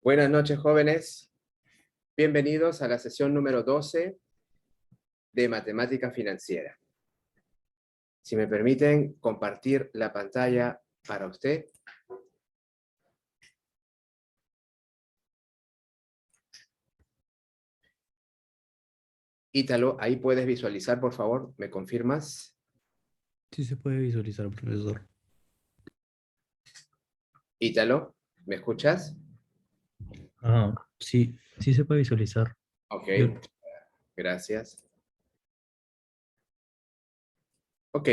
Buenas noches, jóvenes. Bienvenidos a la sesión número 12 de Matemática Financiera. Si me permiten compartir la pantalla para usted. Ítalo, ahí puedes visualizar, por favor. ¿Me confirmas? Sí se puede visualizar, profesor. Ítalo, ¿me escuchas? Sí, sí se puede visualizar. Ok, Yo, gracias. Ok,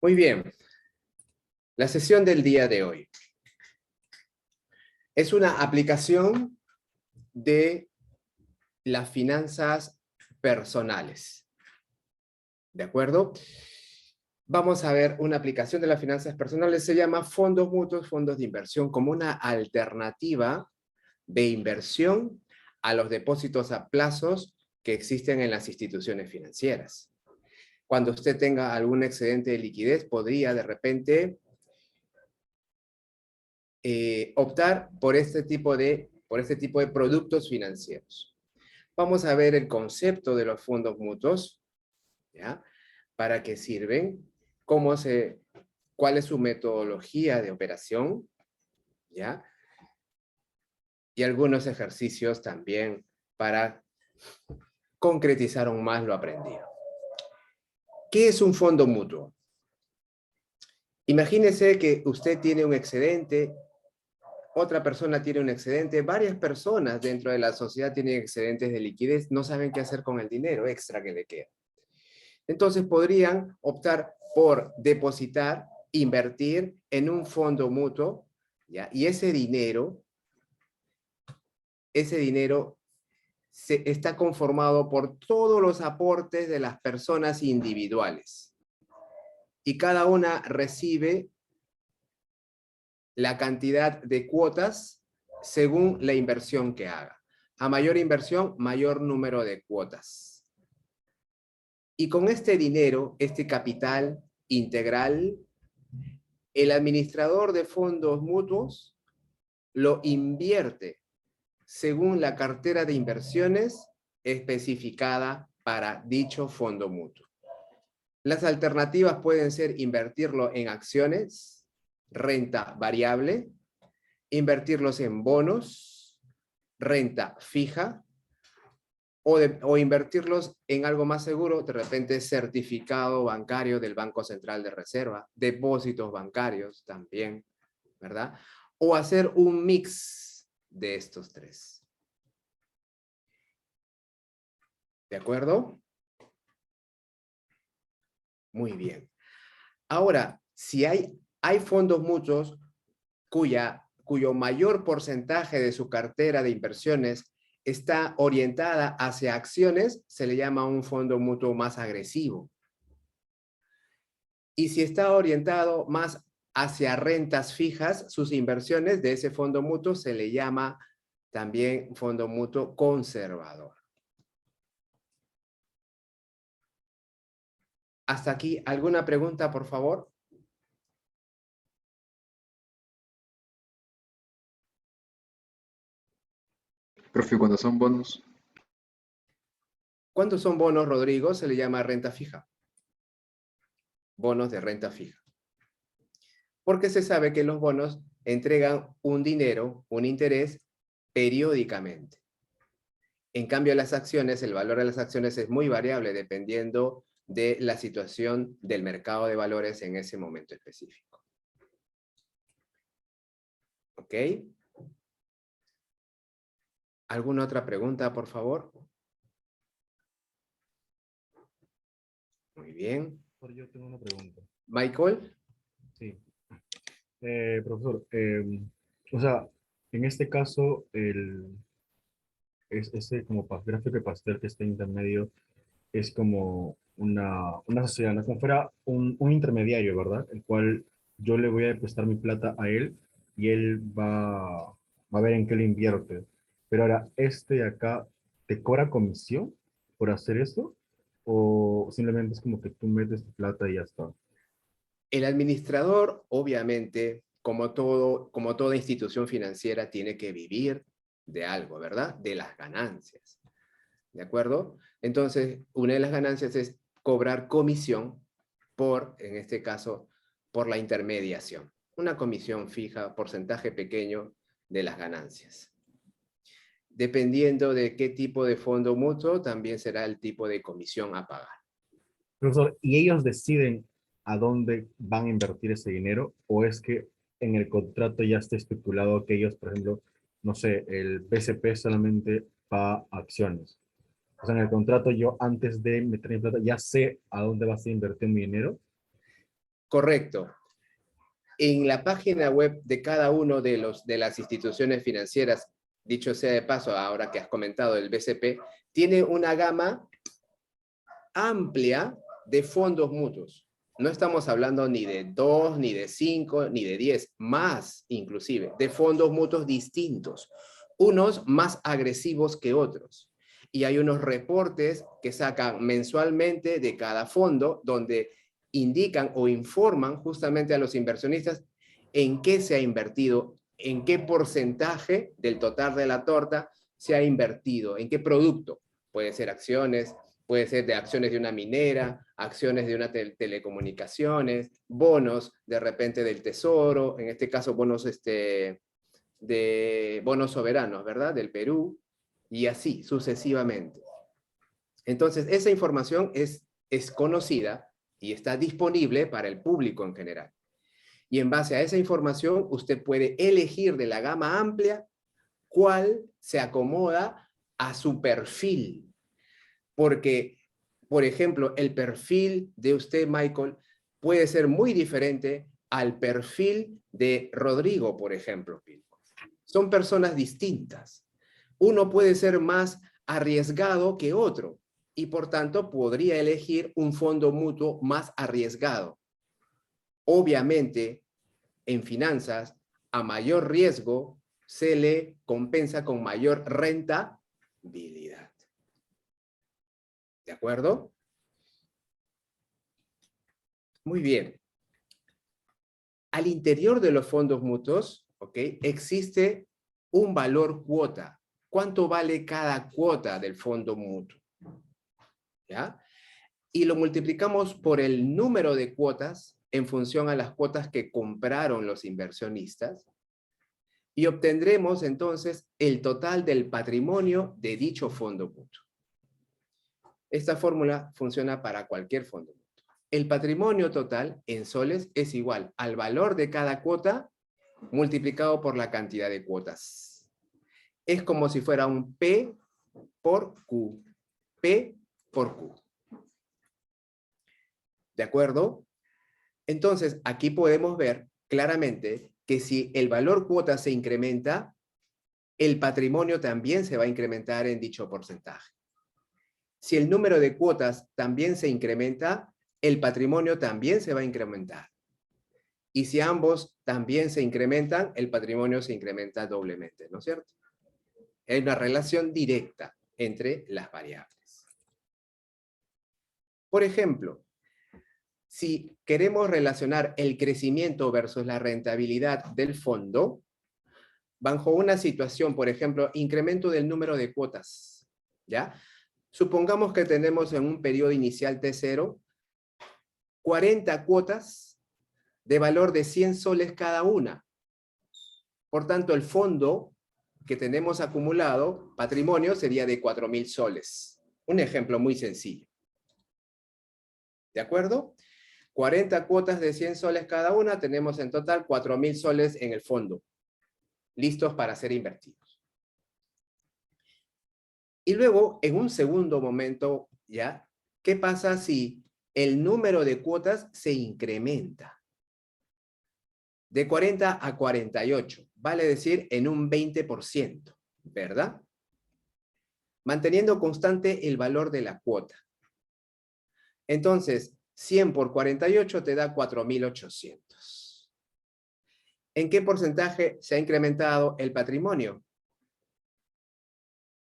muy bien. La sesión del día de hoy es una aplicación de las finanzas personales. ¿De acuerdo? Vamos a ver una aplicación de las finanzas personales. Se llama fondos mutuos, fondos de inversión, como una alternativa de inversión a los depósitos a plazos que existen en las instituciones financieras. Cuando usted tenga algún excedente de liquidez, podría de repente optar por este tipo de productos financieros. Vamos a ver el concepto de los fondos mutuos, ¿ya? ¿Para qué sirven? ¿Cuál es su metodología de operación? ¿Ya? Y algunos ejercicios también para concretizar aún más lo aprendido. ¿Qué es un fondo mutuo? Imagínese que usted tiene un excedente, otra persona tiene un excedente, varias personas dentro de la sociedad tienen excedentes de liquidez, no saben qué hacer con el dinero extra que le queda. Entonces podrían optar por depositar, invertir en un fondo mutuo, ¿ya? Y ese dinero está conformado por todos los aportes de las personas individuales. Y cada una recibe la cantidad de cuotas según la inversión que haga. A mayor inversión, mayor número de cuotas. Y con este dinero, este capital integral, el administrador de fondos mutuos lo invierte según la cartera de inversiones especificada para dicho fondo mutuo. Las alternativas pueden ser invertirlo en acciones, renta variable, invertirlos en bonos, renta fija, o invertirlos en algo más seguro, de repente certificado bancario del Banco Central de Reserva, depósitos bancarios también, ¿verdad? O hacer un mix de estos tres. ¿De acuerdo? Muy bien. Ahora, si hay fondos mutuos cuyo mayor porcentaje de su cartera de inversiones está orientada hacia acciones, se le llama un fondo mutuo más agresivo. Y si está orientado más hacia rentas fijas, sus inversiones de ese fondo mutuo se le llama también fondo mutuo conservador. Hasta aquí, ¿alguna pregunta, por favor? Profe, cuando son bonos, ¿Cuántos son bonos, Rodrigo? Se le llama renta fija. Bonos de renta fija. Porque se sabe que los bonos entregan un dinero, un interés, periódicamente. En cambio, las acciones, el valor de las acciones es muy variable dependiendo de la situación del mercado de valores en ese momento específico. ¿Ok? ¿Alguna otra pregunta, por favor? Muy bien. Yo tengo una pregunta. Michael. Sí. Profesor, o sea, en este caso, ese como gráfico de pastel que está intermedio es como una sociedad, ¿no? Como fuera un intermediario, ¿verdad? El cual yo le voy a prestar mi plata a él y él va a ver en qué le invierte. Pero ahora, ¿este de acá te cobra comisión por hacer esto? ¿O simplemente es como que tú metes tu plata y ya está? El administrador, obviamente, como toda institución financiera, tiene que vivir de algo, ¿verdad? De las ganancias. ¿De acuerdo? Entonces, una de las ganancias es cobrar comisión por, en este caso, por la intermediación. Una comisión fija, porcentaje pequeño de las ganancias. Dependiendo de qué tipo de fondo mutuo, también será el tipo de comisión a pagar. Profesor, ¿y ellos deciden a dónde van a invertir ese dinero? ¿O es que en el contrato ya está estipulado que ellos, por ejemplo, no sé, el BCP solamente paga acciones? O sea, en el contrato yo antes de meter mi plata ya sé a dónde va a ser invertido mi dinero. Correcto. En la página web de cada uno de las instituciones financieras, dicho sea de paso, ahora que has comentado el BCP, tiene una gama amplia de fondos mutuos. No estamos hablando ni de 2, ni de 5, ni de 10, más inclusive, de fondos mutuos distintos, unos más agresivos que otros. Y hay unos reportes que sacan mensualmente de cada fondo donde indican o informan justamente a los inversionistas en qué se ha invertido, en qué porcentaje del total de la torta se ha invertido, en qué producto. Puede ser acciones, puede ser de acciones de una minera, acciones de una telecomunicaciones, bonos de repente del tesoro, en este caso bonos de bonos soberanos, ¿verdad? Del Perú, y así sucesivamente. Entonces, esa información es conocida y está disponible para el público en general. Y en base a esa información, usted puede elegir de la gama amplia cuál se acomoda a su perfil. Porque, por ejemplo, el perfil de usted, Michael, puede ser muy diferente al perfil de Rodrigo, por ejemplo. Son personas distintas. Uno puede ser más arriesgado que otro y, por tanto, podría elegir un fondo mutuo más arriesgado. Obviamente, en finanzas, a mayor riesgo se le compensa con mayor rentabilidad. ¿De acuerdo? Muy bien. Al interior de los fondos mutuos, ¿ok? Existe un valor cuota. ¿Cuánto vale cada cuota del fondo mutuo? ¿Ya? Y lo multiplicamos por el número de cuotas en función a las cuotas que compraron los inversionistas y obtendremos entonces el total del patrimonio de dicho fondo mutuo. Esta fórmula funciona para cualquier fondo mutuo. El patrimonio total en soles es igual al valor de cada cuota multiplicado por la cantidad de cuotas. Es como si fuera un P por Q. P por Q. ¿De acuerdo? Entonces, aquí podemos ver claramente que si el valor cuota se incrementa, el patrimonio también se va a incrementar en dicho porcentaje. Si el número de cuotas también se incrementa, el patrimonio también se va a incrementar. Y si ambos también se incrementan, el patrimonio se incrementa doblemente, ¿no es cierto? Hay una relación directa entre las variables. Por ejemplo, si queremos relacionar el crecimiento versus la rentabilidad del fondo, bajo una situación, por ejemplo, incremento del número de cuotas, ¿ya? Supongamos que tenemos en un periodo inicial T0 40 cuotas de valor de 100 soles cada una. Por tanto, el fondo que tenemos acumulado, patrimonio, sería de 4.000 soles. Un ejemplo muy sencillo. ¿De acuerdo? 40 cuotas de 100 soles cada una, tenemos en total 4.000 soles en el fondo, listos para ser invertidos. Y luego, en un segundo momento, ¿ya? ¿Qué pasa si el número de cuotas se incrementa? De 40 a 48, vale decir en un 20%, ¿verdad? Manteniendo constante el valor de la cuota. Entonces, 100 por 48 te da 4.800. ¿En qué porcentaje se ha incrementado el patrimonio?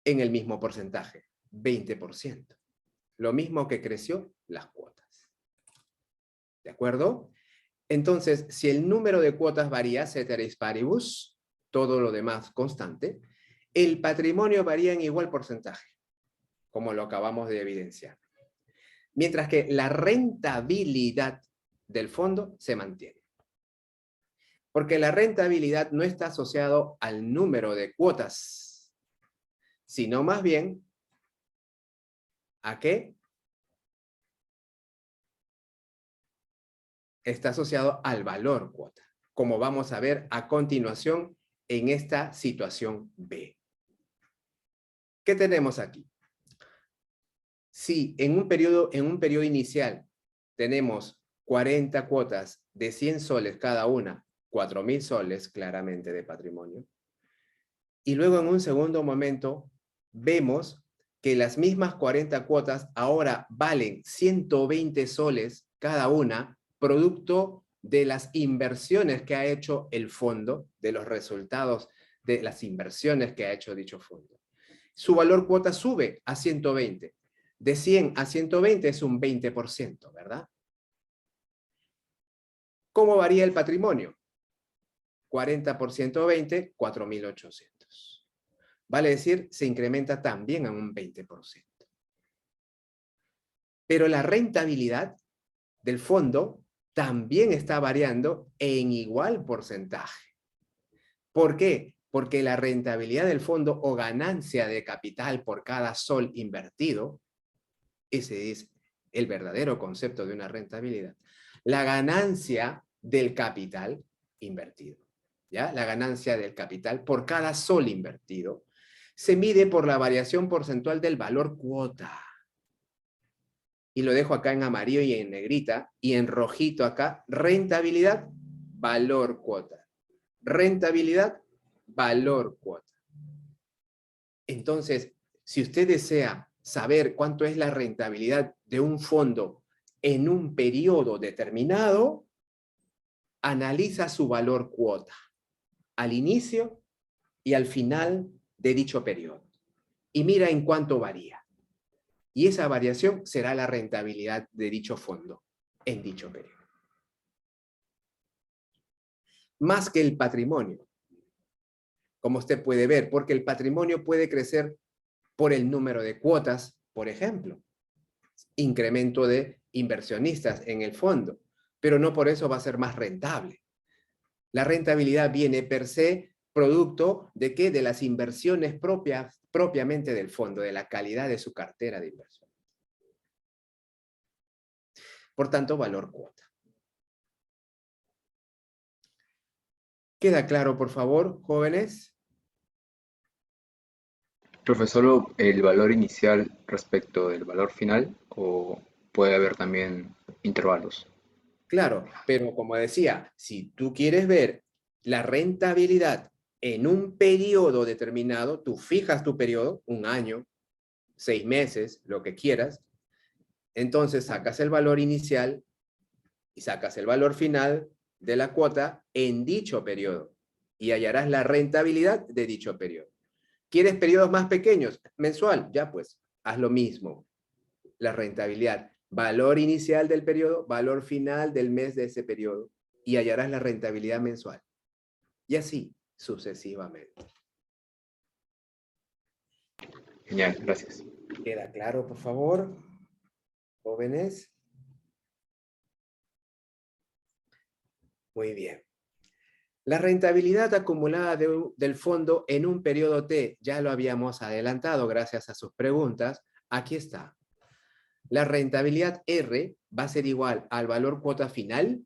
En el mismo porcentaje, 20%. Lo mismo que creció las cuotas. ¿De acuerdo? Entonces, si el número de cuotas varía, ceteris paribus, todo lo demás constante, el patrimonio varía en igual porcentaje, como lo acabamos de evidenciar. Mientras que la rentabilidad del fondo se mantiene. Porque la rentabilidad no está asociado al número de cuotas, sino más bien, ¿a qué? Está asociado al valor cuota, como vamos a ver a continuación en esta situación B. ¿Qué tenemos aquí? Si en un periodo inicial tenemos 40 cuotas de 100 soles cada una, 4.000 soles claramente de patrimonio, y luego en un segundo momento vemos que las mismas 40 cuotas ahora valen 120 soles cada una, producto de las inversiones que ha hecho el fondo, de los resultados de las inversiones que ha hecho dicho fondo. Su valor cuota sube a 120. De 100 a 120 es un 20%, ¿verdad? ¿Cómo varía el patrimonio? 40 por 120, 4.800. Vale decir, se incrementa también a un 20%. Pero la rentabilidad del fondo también está variando en igual porcentaje. ¿Por qué? Porque la rentabilidad del fondo o ganancia de capital por cada sol invertido, ese es el verdadero concepto de una rentabilidad, la ganancia del capital invertido, ¿ya? La ganancia del capital por cada sol invertido se mide por la variación porcentual del valor cuota. Y lo dejo acá en amarillo y en negrita, y en rojito acá, rentabilidad, valor cuota. Rentabilidad, valor cuota. Entonces, si usted desea saber cuánto es la rentabilidad de un fondo en un periodo determinado, analiza su valor cuota al inicio y al final de dicho periodo. Y mira en cuánto varía. Y esa variación será la rentabilidad de dicho fondo en dicho periodo. Más que el patrimonio, como usted puede ver, porque el patrimonio puede crecer por el número de cuotas, por ejemplo, incremento de inversionistas en el fondo, pero no por eso va a ser más rentable. La rentabilidad viene per se producto de ¿qué? De las inversiones propiamente del fondo, de la calidad de su cartera de inversión. Por tanto, valor cuota. ¿Queda claro, por favor, jóvenes? Profe, ¿solo el valor inicial respecto del valor final o puede haber también intervalos? Claro, pero como decía, si tú quieres ver la rentabilidad en un periodo determinado, tú fijas tu periodo, un año, 6 meses, lo que quieras, entonces sacas el valor inicial y sacas el valor final de la cuota en dicho periodo y hallarás la rentabilidad de dicho periodo. ¿Quieres periodos más pequeños? Mensual, ya pues, haz lo mismo. La rentabilidad, valor inicial del periodo, valor final del mes de ese periodo y hallarás la rentabilidad mensual. Y así sucesivamente. Genial, gracias. ¿Queda claro, por favor, jóvenes? Muy bien. La rentabilidad acumulada del fondo en un periodo T, ya lo habíamos adelantado gracias a sus preguntas, aquí está. La rentabilidad R va a ser igual al valor cuota final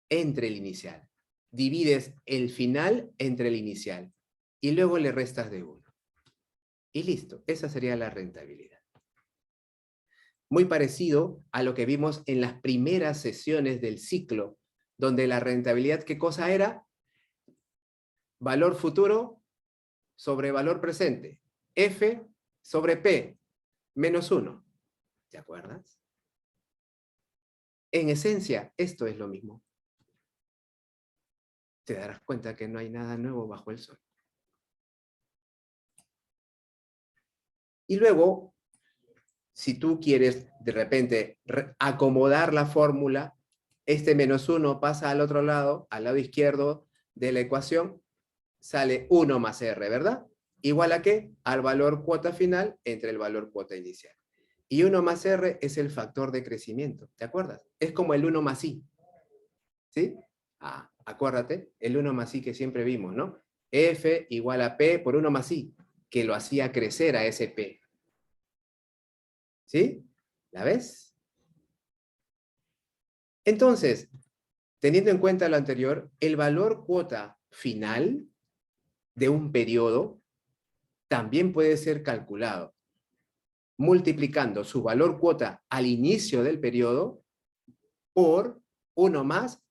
entre el inicial. Divides el final entre el inicial y luego le restas de 1. Y listo, esa sería la rentabilidad. Muy parecido a lo que vimos en las primeras sesiones del ciclo, donde la rentabilidad, ¿qué cosa era? Valor futuro sobre valor presente. F sobre P menos 1. ¿Te acuerdas? En esencia, esto es lo mismo. Te darás cuenta que no hay nada nuevo bajo el sol. Y luego, si tú quieres de repente acomodar la fórmula Este menos 1 pasa al otro lado, al lado izquierdo de la ecuación, sale 1 más R, ¿verdad? ¿Igual a qué? Al valor cuota final entre el valor cuota inicial. Y 1 más R es el factor de crecimiento, ¿te acuerdas? Es como el 1 más I, ¿sí? Acuérdate, el 1 más I que siempre vimos, ¿no? F igual a P por 1 más I, que lo hacía crecer a ese P. ¿Sí? ¿La ves? Entonces, teniendo en cuenta lo anterior, el valor cuota final de un periodo también puede ser calculado multiplicando su valor cuota al inicio del periodo por 1 más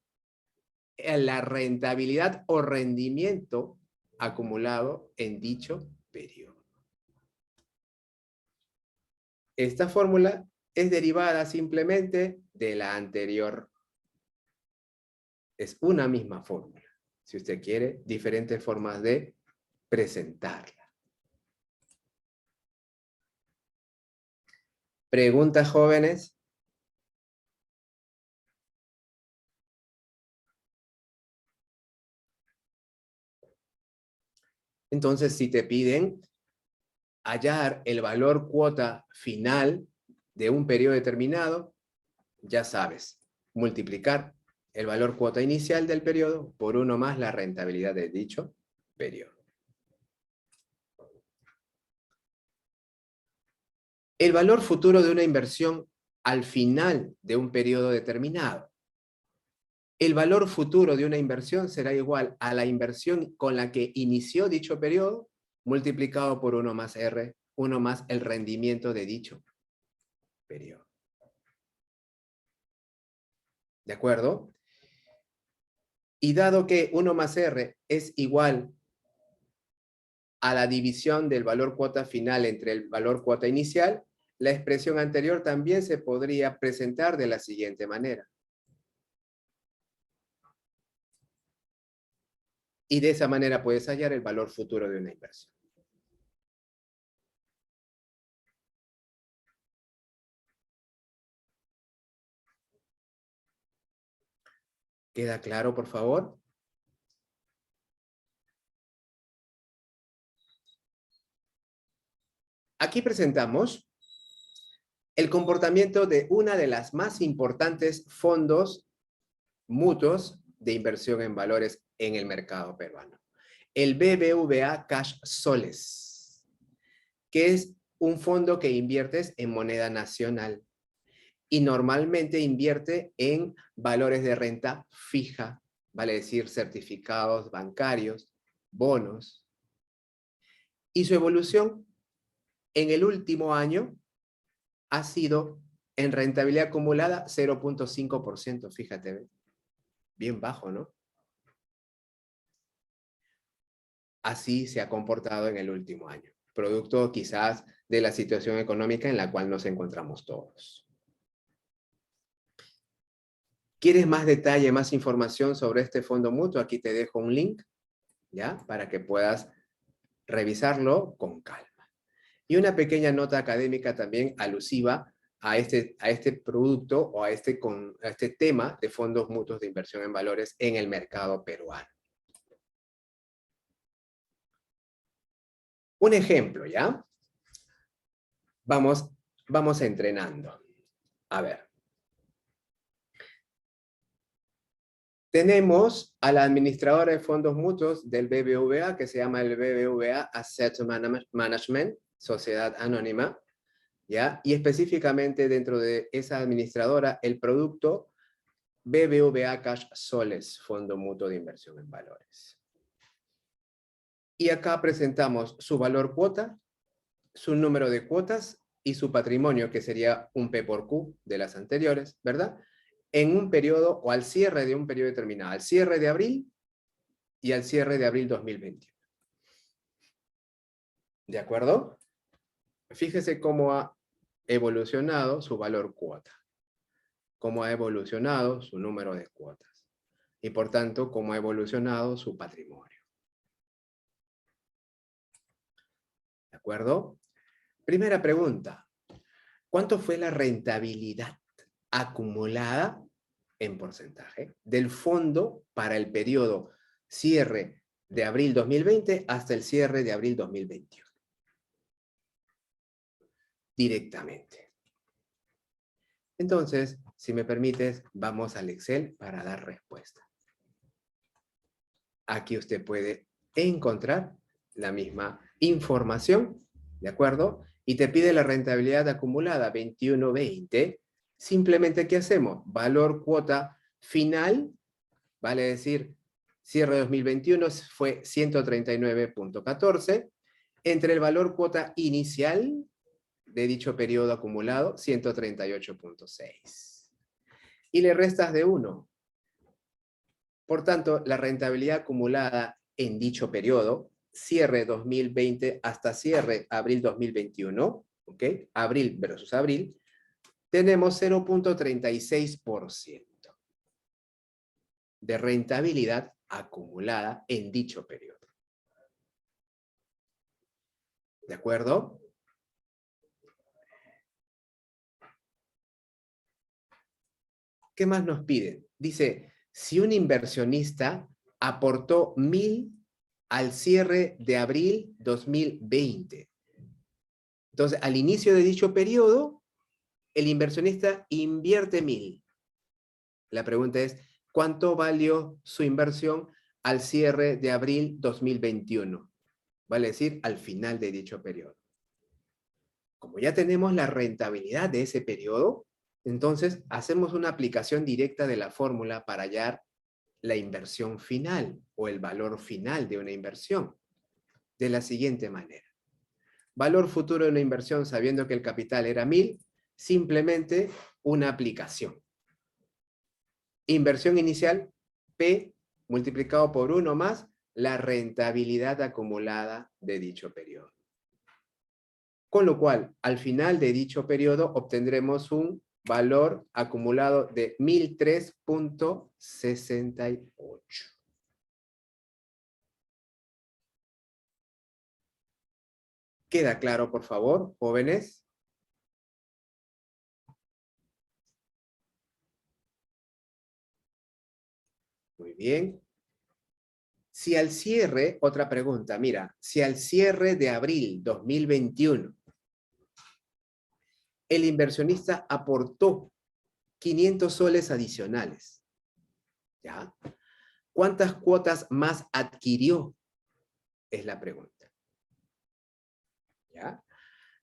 la rentabilidad o rendimiento acumulado en dicho periodo. Esta fórmula es derivada simplemente de la anterior. Es una misma fórmula. Si usted quiere, diferentes formas de presentarla. ¿Preguntas, jóvenes? Entonces, si te piden hallar el valor cuota final de un periodo determinado, ya sabes, multiplicar el valor cuota inicial del periodo por 1 más la rentabilidad de dicho periodo. El valor futuro de una inversión al final de un periodo determinado. El valor futuro de una inversión será igual a la inversión con la que inició dicho periodo multiplicado por 1 más R, 1 más el rendimiento de dicho periodo. ¿De acuerdo? Y dado que 1 más R es igual a la división del valor cuota final entre el valor cuota inicial, la expresión anterior también se podría presentar de la siguiente manera. Y de esa manera puedes hallar el valor futuro de una inversión. ¿Queda claro, por favor? Aquí presentamos el comportamiento de una de las más importantes fondos mutuos de inversión en valores en el mercado peruano. El BBVA Cash Soles, que es un fondo que inviertes en moneda nacional y normalmente invierte en valores de renta fija, vale decir certificados bancarios, bonos. Y su evolución en el último año ha sido en rentabilidad acumulada 0.5%, fíjate, bien bajo, ¿no? Así se ha comportado en el último año, producto quizás de la situación económica en la cual nos encontramos todos. ¿Quieres más detalle, más información sobre este fondo mutuo? Aquí te dejo un link, ¿ya? Para que puedas revisarlo con calma. Y una pequeña nota académica también alusiva a este producto o a este tema de fondos mutuos de inversión en valores en el mercado peruano. Un ejemplo, ¿ya? Vamos entrenando. A ver. Tenemos a la administradora de fondos mutuos del BBVA, que se llama el BBVA Asset Management, Sociedad Anónima, ¿ya? Y específicamente dentro de esa administradora, el producto BBVA Cash Soles, Fondo Mutuo de Inversión en Valores. Y acá presentamos su valor cuota, su número de cuotas y su patrimonio, que sería un P por Q de las anteriores, ¿verdad? En un periodo o al cierre de un periodo determinado, al cierre de abril y al cierre de abril 2021. ¿De acuerdo? Fíjese cómo ha evolucionado su valor cuota, cómo ha evolucionado su número de cuotas y por tanto cómo ha evolucionado su patrimonio. ¿De acuerdo? Primera pregunta. ¿Cuánto fue la rentabilidad acumulada en porcentaje del fondo para el periodo cierre de abril 2020 hasta el cierre de abril 2021. Directamente. Entonces, si me permites, vamos al Excel para dar respuesta. Aquí usted puede encontrar la misma información, ¿de acuerdo? Y te pide la rentabilidad acumulada 21.20. Simplemente, ¿qué hacemos? Valor cuota final, vale decir, cierre 2021 fue 139.14, entre el valor cuota inicial de dicho periodo acumulado, 138.6. Y le restas de 1. Por tanto, la rentabilidad acumulada en dicho periodo, cierre 2020 hasta cierre abril 2021, ¿ok? Abril versus abril, tenemos 0.36% de rentabilidad acumulada en dicho periodo. ¿De acuerdo? ¿Qué más nos piden? Dice, si un inversionista aportó 1.000 al cierre de abril 2020. Entonces, al inicio de dicho periodo, el inversionista invierte 1.000. La pregunta es, ¿cuánto valió su inversión al cierre de abril 2021? Vale decir, al final de dicho periodo. Como ya tenemos la rentabilidad de ese periodo, entonces hacemos una aplicación directa de la fórmula para hallar la inversión final o el valor final de una inversión. De la siguiente manera. Valor futuro de una inversión sabiendo que el capital era 1.000, simplemente una aplicación. Inversión inicial, P multiplicado por 1 más la rentabilidad acumulada de dicho periodo. Con lo cual, al final de dicho periodo obtendremos un valor acumulado de 1.003.68. ¿Queda claro, por favor, jóvenes? Muy bien. Si al cierre, otra pregunta, mira, si al cierre de abril 2021 el inversionista aportó 500 soles adicionales, ¿ya? ¿Cuántas cuotas más adquirió? Es la pregunta. ¿Ya?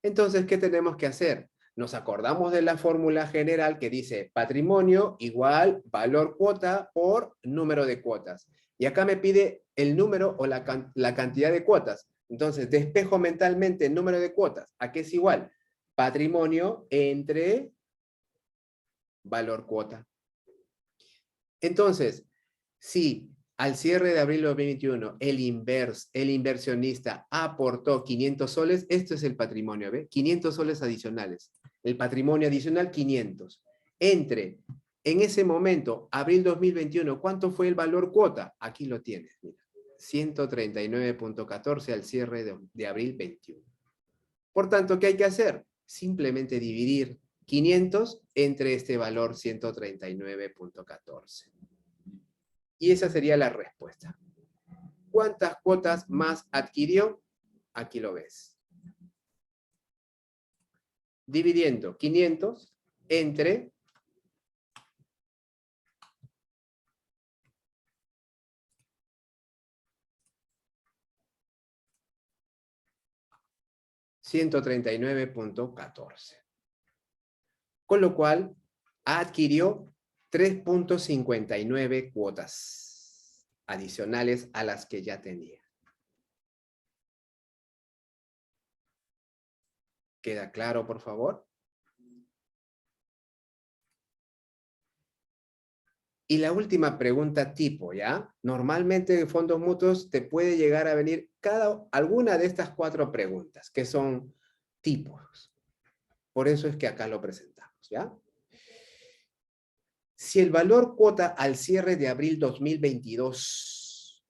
Entonces, ¿qué tenemos que hacer? Nos acordamos de la fórmula general que dice patrimonio igual valor cuota por número de cuotas. Y acá me pide el número o la cantidad de cuotas. Entonces, despejo mentalmente el número de cuotas. ¿A qué es igual? Patrimonio entre valor cuota. Entonces, si al cierre de abril de 2021 el inversionista aportó 500 soles, esto es el patrimonio, ¿ve? 500 soles adicionales. El patrimonio adicional, 500. En ese momento, abril 2021, ¿cuánto fue el valor cuota? Aquí lo tienes, mira. 139.14 al cierre de abril 21. Por tanto, ¿qué hay que hacer? Simplemente dividir 500 entre este valor 139.14. Y esa sería la respuesta. ¿Cuántas cuotas más adquirió? Aquí lo ves. Dividiendo 500 entre 139.14. Con lo cual, adquirió 3.59 cuotas adicionales a las que ya tenía. ¿Queda claro, por favor? Y la última pregunta tipo, ¿ya? Normalmente en fondos mutuos te puede llegar a venir alguna de estas 4 preguntas, que son tipos. Por eso es que acá lo presentamos, ¿ya? Si el valor cuota al cierre de abril 2022,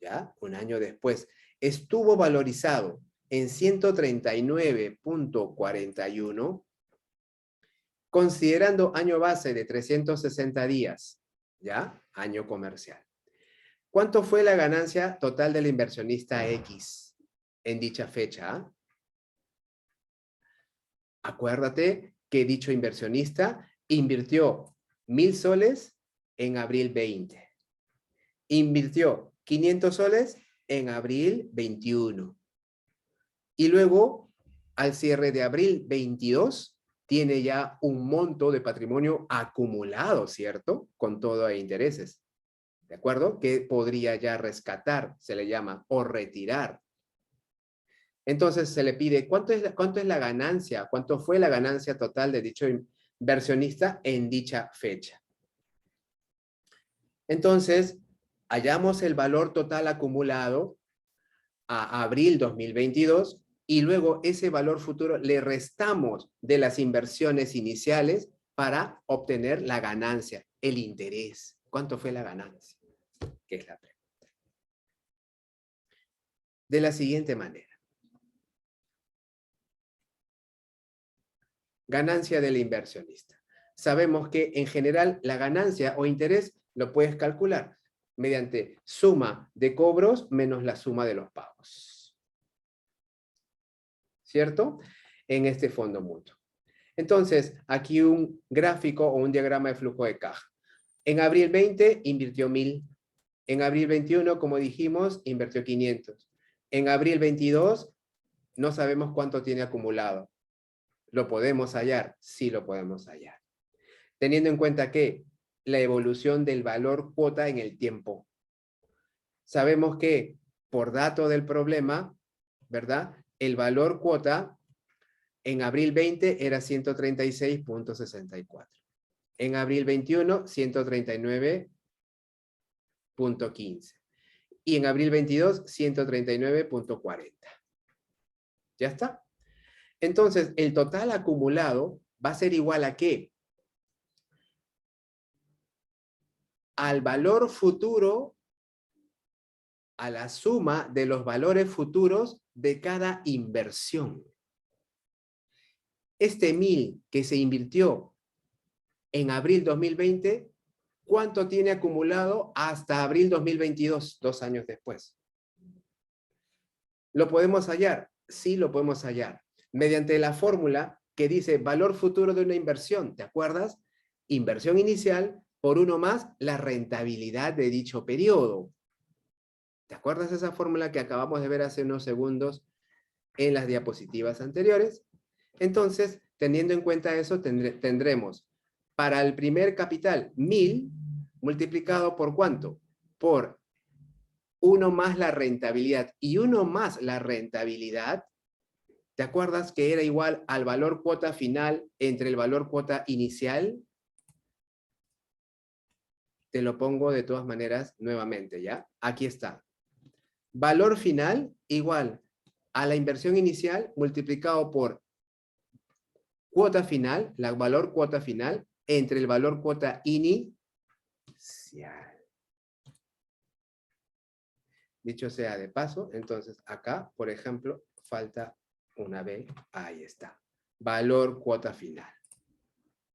¿ya? Un año después, estuvo valorizado en 139.41, considerando año base de 360 días, ¿ya? Año comercial. ¿Cuánto fue la ganancia total del inversionista X en dicha fecha? ¿Ah? Acuérdate que dicho inversionista invirtió 1.000 soles en abril 20. Invirtió 500 soles en abril 21. Y luego, al cierre de abril 22, tiene ya un monto de patrimonio acumulado, ¿cierto? Con todo e intereses. ¿De acuerdo? Que podría ya rescatar, se le llama, o retirar. Entonces se le pide, ¿cuánto es la ganancia? ¿Cuánto fue la ganancia total de dicho inversionista en dicha fecha? Entonces, hallamos el valor total acumulado a abril 2022 y luego ese valor futuro le restamos de las inversiones iniciales para obtener la ganancia, el interés. ¿Cuánto fue la ganancia? Que es la pregunta. De la siguiente manera. Ganancia del inversionista. Sabemos que en general la ganancia o interés lo puedes calcular mediante suma de cobros menos la suma de los pagos. ¿Cierto? En este fondo mutuo. Entonces, aquí un gráfico o un diagrama de flujo de caja. En abril 20 invirtió 1.000. En abril 21, como dijimos, invirtió 500. En abril 22, no sabemos cuánto tiene acumulado. ¿Lo podemos hallar? Sí lo podemos hallar. Teniendo en cuenta que la evolución del valor cuota en el tiempo. Sabemos que por dato del problema, ¿verdad? El valor cuota en abril 20 era 136.64. En abril 21, 139.15. Y en abril 22, 139.40. ¿Ya está? Entonces, el total acumulado va a ser igual a ¿qué? Al valor futuro, a la suma de los valores futuros de cada inversión. Este 1.000 que se invirtió en abril 2020, ¿cuánto tiene acumulado hasta abril 2022, 2 años después? ¿Lo podemos hallar? Sí, lo podemos hallar. Mediante la fórmula que dice valor futuro de una inversión, ¿te acuerdas? Inversión inicial por 1 más la rentabilidad de dicho periodo. ¿Te acuerdas de esa fórmula que acabamos de ver hace unos segundos en las diapositivas anteriores? Entonces, teniendo en cuenta eso, tendremos para el primer capital 1.000 multiplicado por ¿cuánto? Por 1 más la rentabilidad. Y 1 más la rentabilidad, ¿te acuerdas que era igual al valor cuota final entre el valor cuota inicial? Te lo pongo de todas maneras nuevamente, ¿ya? Aquí está. Valor final igual a la inversión inicial multiplicado por cuota final, el valor cuota final, entre el valor cuota inicial. Dicho sea de paso, entonces acá, por ejemplo, falta una B. Ahí está. Valor cuota final.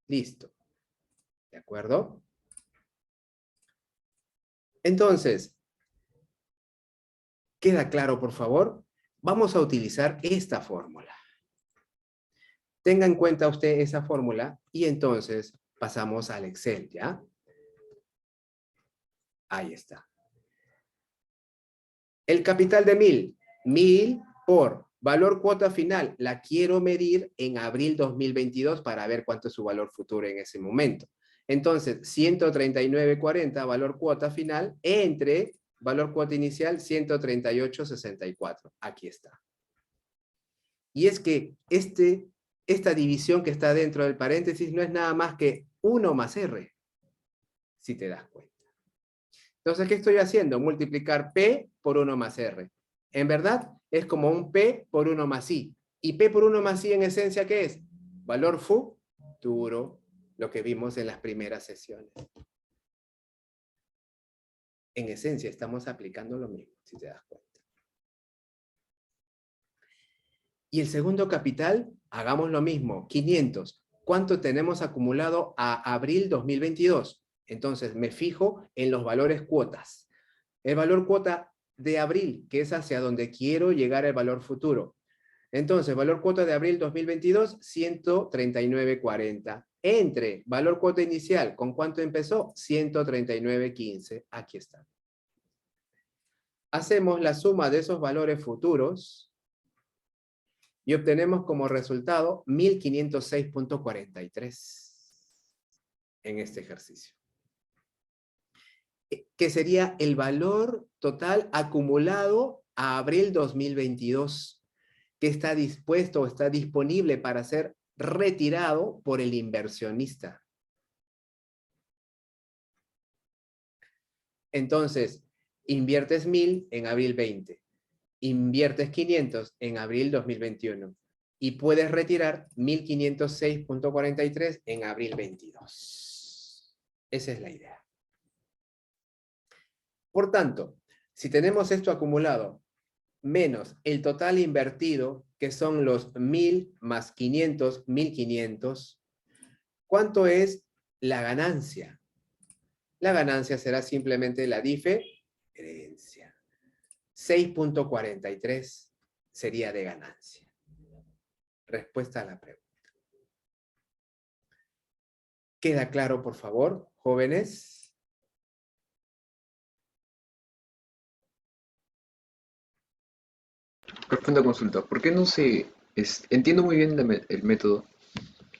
Listo. ¿De acuerdo? Entonces, ¿queda claro, por favor? Vamos a utilizar esta fórmula. Tenga en cuenta usted esa fórmula y entonces pasamos al Excel, ¿ya? Ahí está. El capital de 1.000. 1.000 por valor cuota final. La quiero medir en abril 2022 para ver cuánto es su valor futuro en ese momento. Entonces, 139.40 valor cuota final entre valor cuota inicial 138.64. Aquí está. Y es que esta división que está dentro del paréntesis no es nada más que 1 más R, si te das cuenta. Entonces, ¿qué estoy haciendo? Multiplicar P por 1 más R. En verdad, es como un P por 1 más I. ¿Y P por 1 más I en esencia qué es? Valor futuro, lo que vimos en las primeras sesiones. En esencia, estamos aplicando lo mismo, si te das cuenta. Y el segundo capital, hagamos lo mismo, 500. ¿Cuánto tenemos acumulado a abril 2022? Entonces me fijo en los valores cuotas. El valor cuota de abril, que es hacia donde quiero llegar el valor futuro. Entonces, valor cuota de abril 2022, 139.40. Entre valor cuota inicial, ¿con cuánto empezó? 139.15. Aquí está. Hacemos la suma de esos valores futuros y obtenemos como resultado 1506.43 en este ejercicio, que sería el valor total acumulado a abril 2022, que está dispuesto o está disponible para ser retirado por el inversionista. Entonces, inviertes 1.000 en abril 20, inviertes 500 en abril 2021 y puedes retirar 1506.43 en abril 22. Esa es la idea. Por tanto, si tenemos esto acumulado menos el total invertido, que son los 1.000 más 500, 1.500, ¿cuánto es la ganancia? La ganancia será simplemente la diferencia. 6.43 sería de ganancia. Respuesta a la pregunta. ¿Queda claro, por favor, jóvenes? Profunda consulta. ¿Por qué no entiendo muy bien el método,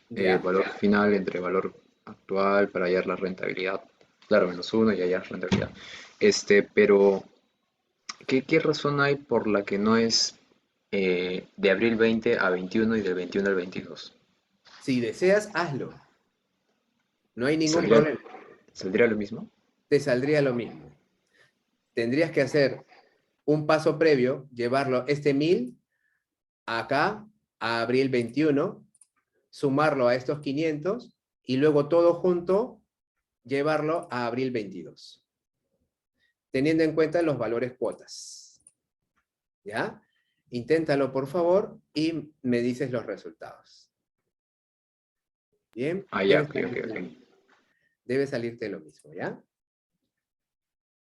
¿Ya? valor final entre valor actual para hallar la rentabilidad? Claro, -1 y hallar rentabilidad. Pero, ¿qué razón hay por la que no es de abril 20 a 21 y del 21 al 22? Si deseas, hazlo. No hay ningún ¿Saldría, problema. saldría lo mismo? Te saldría lo mismo. Tendrías que hacer un paso previo, llevarlo 1.000 acá a abril 21, sumarlo a estos 500 y luego todo junto llevarlo a abril 22. Teniendo en cuenta los valores cuotas. ¿Ya? Inténtalo, por favor, y me dices los resultados. Bien. Ah, ya, ok, ok, ok. Debe salirte lo mismo, ¿ya?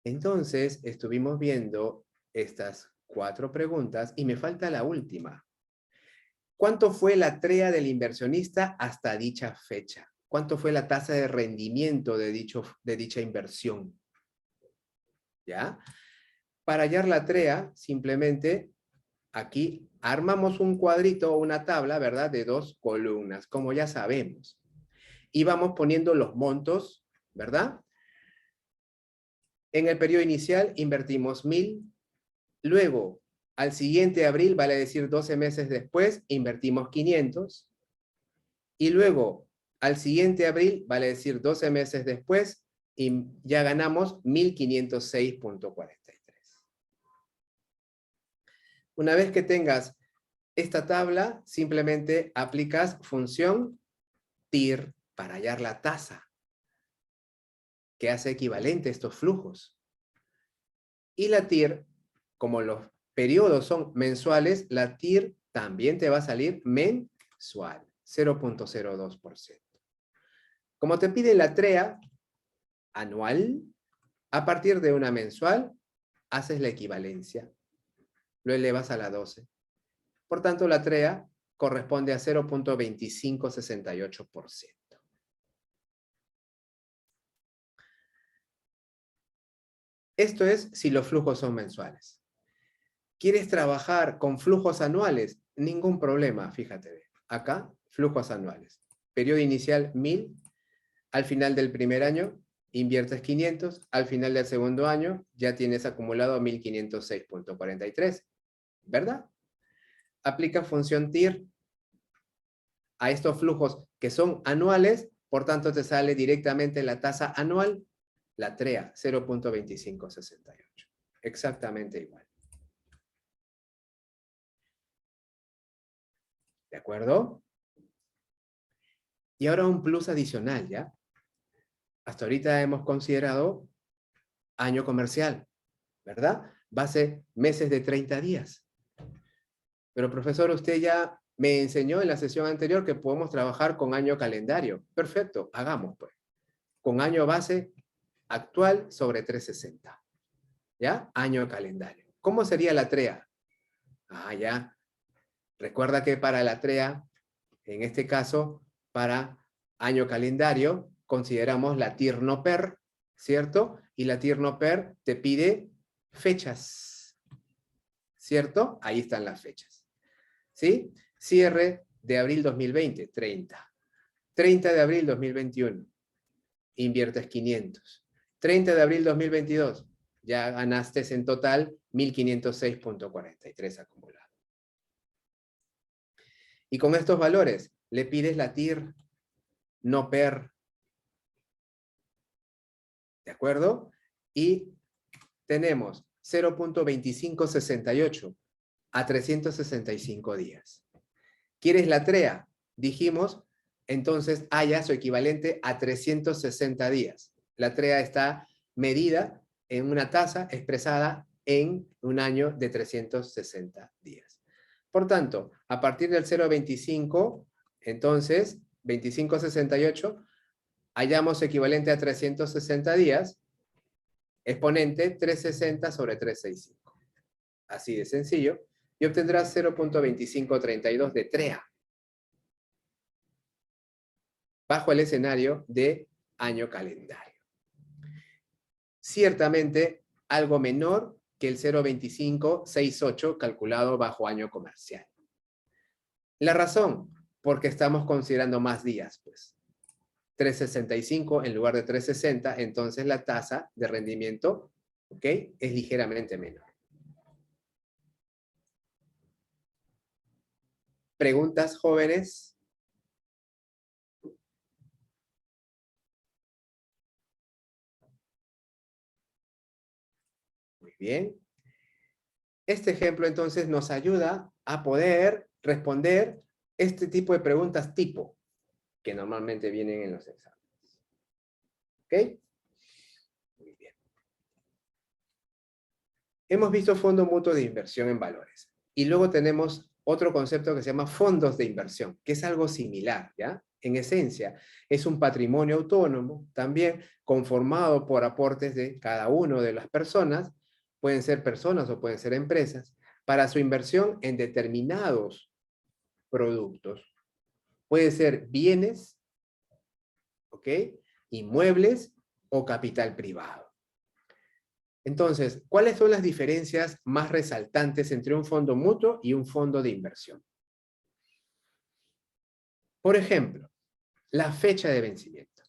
Entonces, estuvimos viendo estas 4 preguntas y me falta la última. ¿Cuánto fue la TREA del inversionista hasta dicha fecha? ¿Cuánto fue la tasa de rendimiento de dicha inversión? ¿Ya? Para hallar la TREA, simplemente aquí armamos un cuadrito o una tabla, ¿verdad? De 2 columnas, como ya sabemos. Y vamos poniendo los montos, ¿verdad? En el periodo inicial invertimos 1.000. Luego, al siguiente abril, vale decir 12 meses después, invertimos 500. Y luego, al siguiente abril, vale decir 12 meses después, y ya ganamos 1.506.43. Una vez que tengas esta tabla, simplemente aplicas función TIR para hallar la tasa, que hace equivalente a estos flujos. Y la TIR, como los periodos son mensuales, la TIR también te va a salir mensual, 0.02%. Como te pide la TREA anual, a partir de una mensual, haces la equivalencia. Lo elevas a la 12. Por tanto, la TREA corresponde a 0.2568%. Esto es si los flujos son mensuales. ¿Quieres trabajar con flujos anuales? Ningún problema, fíjate. Acá, flujos anuales. Periodo inicial 1.000. Al final del primer año, inviertes 500. Al final del segundo año, ya tienes acumulado 1.506.43. ¿Verdad? Aplica función TIR a estos flujos que son anuales, por tanto te sale directamente la tasa anual, la TREA, 0.2568. Exactamente igual. ¿De acuerdo? Y ahora un plus adicional, ¿ya? Hasta ahorita hemos considerado año comercial, ¿verdad? Base meses de 30 días. Pero profesor, usted ya Me enseñó en la sesión anterior que podemos trabajar con año calendario. Perfecto, hagamos pues. Con año base actual sobre 360. ¿Ya? Año calendario. ¿Cómo sería la TREA? Ah, ya. Recuerda que para la TREA, en este caso, para año calendario, consideramos la TIR no PER, ¿cierto? Y la TIR no PER te pide fechas, ¿cierto? Ahí están las fechas, ¿sí? Cierre de abril 2020, 30. 30 de abril 2021, inviertes 500. 30 de abril 2022, ya ganaste en total 1506.43 acumulado. Y con estos valores, le pides la TIR no PER, ¿de acuerdo? Y tenemos 0.2568 a 365 días. ¿Quieres la TREA? Dijimos, entonces haya su equivalente a 360 días. La TREA está medida en una tasa expresada en un año de 360 días. Por tanto, a partir del 0.25, entonces, 2568, hallamos equivalente a 360 días, exponente 360 sobre 365. Así de sencillo. Y obtendrás 0.2532 de TREA. Bajo el escenario de año calendario. Ciertamente, algo menor que el 0.2568 calculado bajo año comercial. La razón, porque estamos considerando más días, pues. 365 en lugar de 360, entonces la tasa de rendimiento, ¿ok?, es ligeramente menor. ¿Preguntas, jóvenes? Muy bien. Este ejemplo entonces nos ayuda a poder responder este tipo de preguntas tipo que normalmente vienen en los exámenes. ¿Ok? Muy bien. Hemos visto fondo mutuo de inversión en valores. Y luego tenemos otro concepto que se llama fondos de inversión, que es algo similar, ¿ya? En esencia, es un patrimonio autónomo, también conformado por aportes de cada una de las personas, pueden ser personas o pueden ser empresas, para su inversión en determinados productos. Puede ser bienes, ¿ok?, inmuebles o capital privado. Entonces, ¿cuáles son las diferencias más resaltantes entre un fondo mutuo y un fondo de inversión? Por ejemplo, la fecha de vencimiento.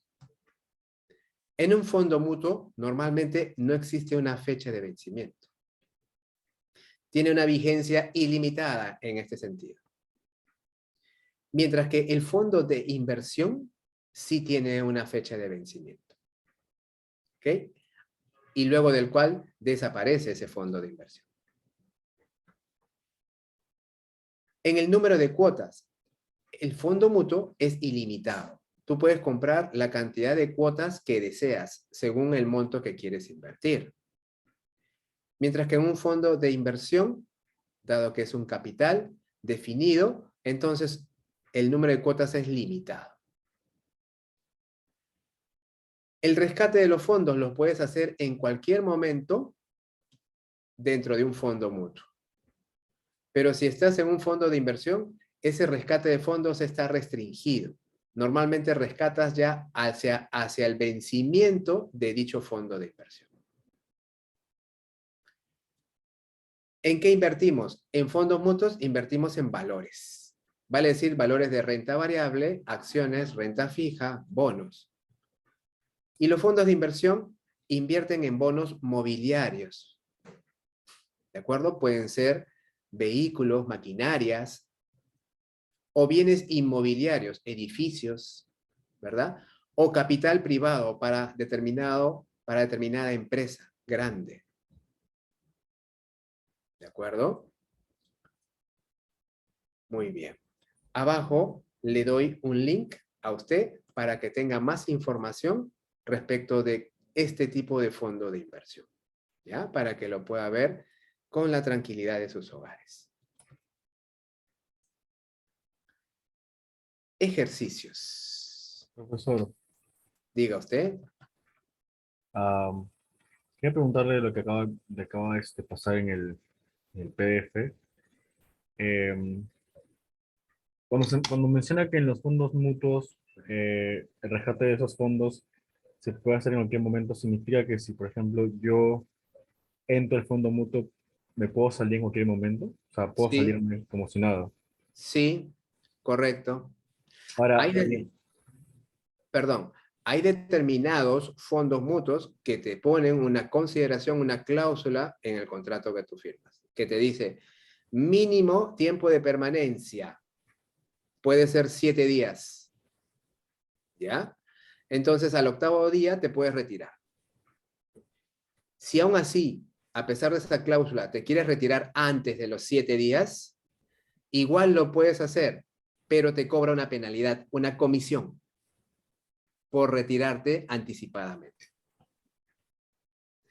En un fondo mutuo, normalmente no existe una fecha de vencimiento. Tiene una vigencia ilimitada en este sentido. Mientras que el fondo de inversión sí tiene una fecha de vencimiento. ¿Ok? Y luego del cual desaparece ese fondo de inversión. En el número de cuotas, el fondo mutuo es ilimitado. Tú puedes comprar la cantidad de cuotas que deseas según el monto que quieres invertir. Mientras que en un fondo de inversión, dado que es un capital definido, entonces el número de cuotas es limitado. El rescate de los fondos lo puedes hacer en cualquier momento dentro de un fondo mutuo. Pero si estás en un fondo de inversión, ese rescate de fondos está restringido. Normalmente rescatas ya hacia el vencimiento de dicho fondo de inversión. ¿En qué invertimos? En fondos mutuos invertimos en valores. Vale decir, valores de renta variable, acciones, renta fija, bonos. Y los fondos de inversión invierten en bonos mobiliarios. ¿De acuerdo? Pueden ser vehículos, maquinarias, o bienes inmobiliarios, edificios, ¿verdad? O capital privado para determinada empresa grande. ¿De acuerdo? Muy bien. Abajo le doy un link a usted para que tenga más información respecto de este tipo de fondo de inversión, ¿ya? Para que lo pueda ver con la tranquilidad de sus hogares. Ejercicios. Profesor, Diga usted. quería preguntarle lo que acaba de pasar en el PDF. Em, cuando menciona que en los fondos mutuos, el rescate de esos fondos se puede hacer en cualquier momento, significa que si, por ejemplo, yo entro al fondo mutuo, ¿me puedo salir en cualquier momento? O sea, puedo Sí, salirme como si nada. sí, correcto. Ahora, Hay, perdón, hay determinados fondos mutuos que te ponen una consideración, una cláusula en el contrato que tú firmas, que te dice mínimo tiempo de permanencia. Puede ser 7 días. ¿Ya? Entonces, al octavo día te puedes retirar. Si aún así, a pesar de esta cláusula, te quieres retirar antes de los 7 días, igual lo puedes hacer, pero te cobra una penalidad, una comisión, por retirarte anticipadamente.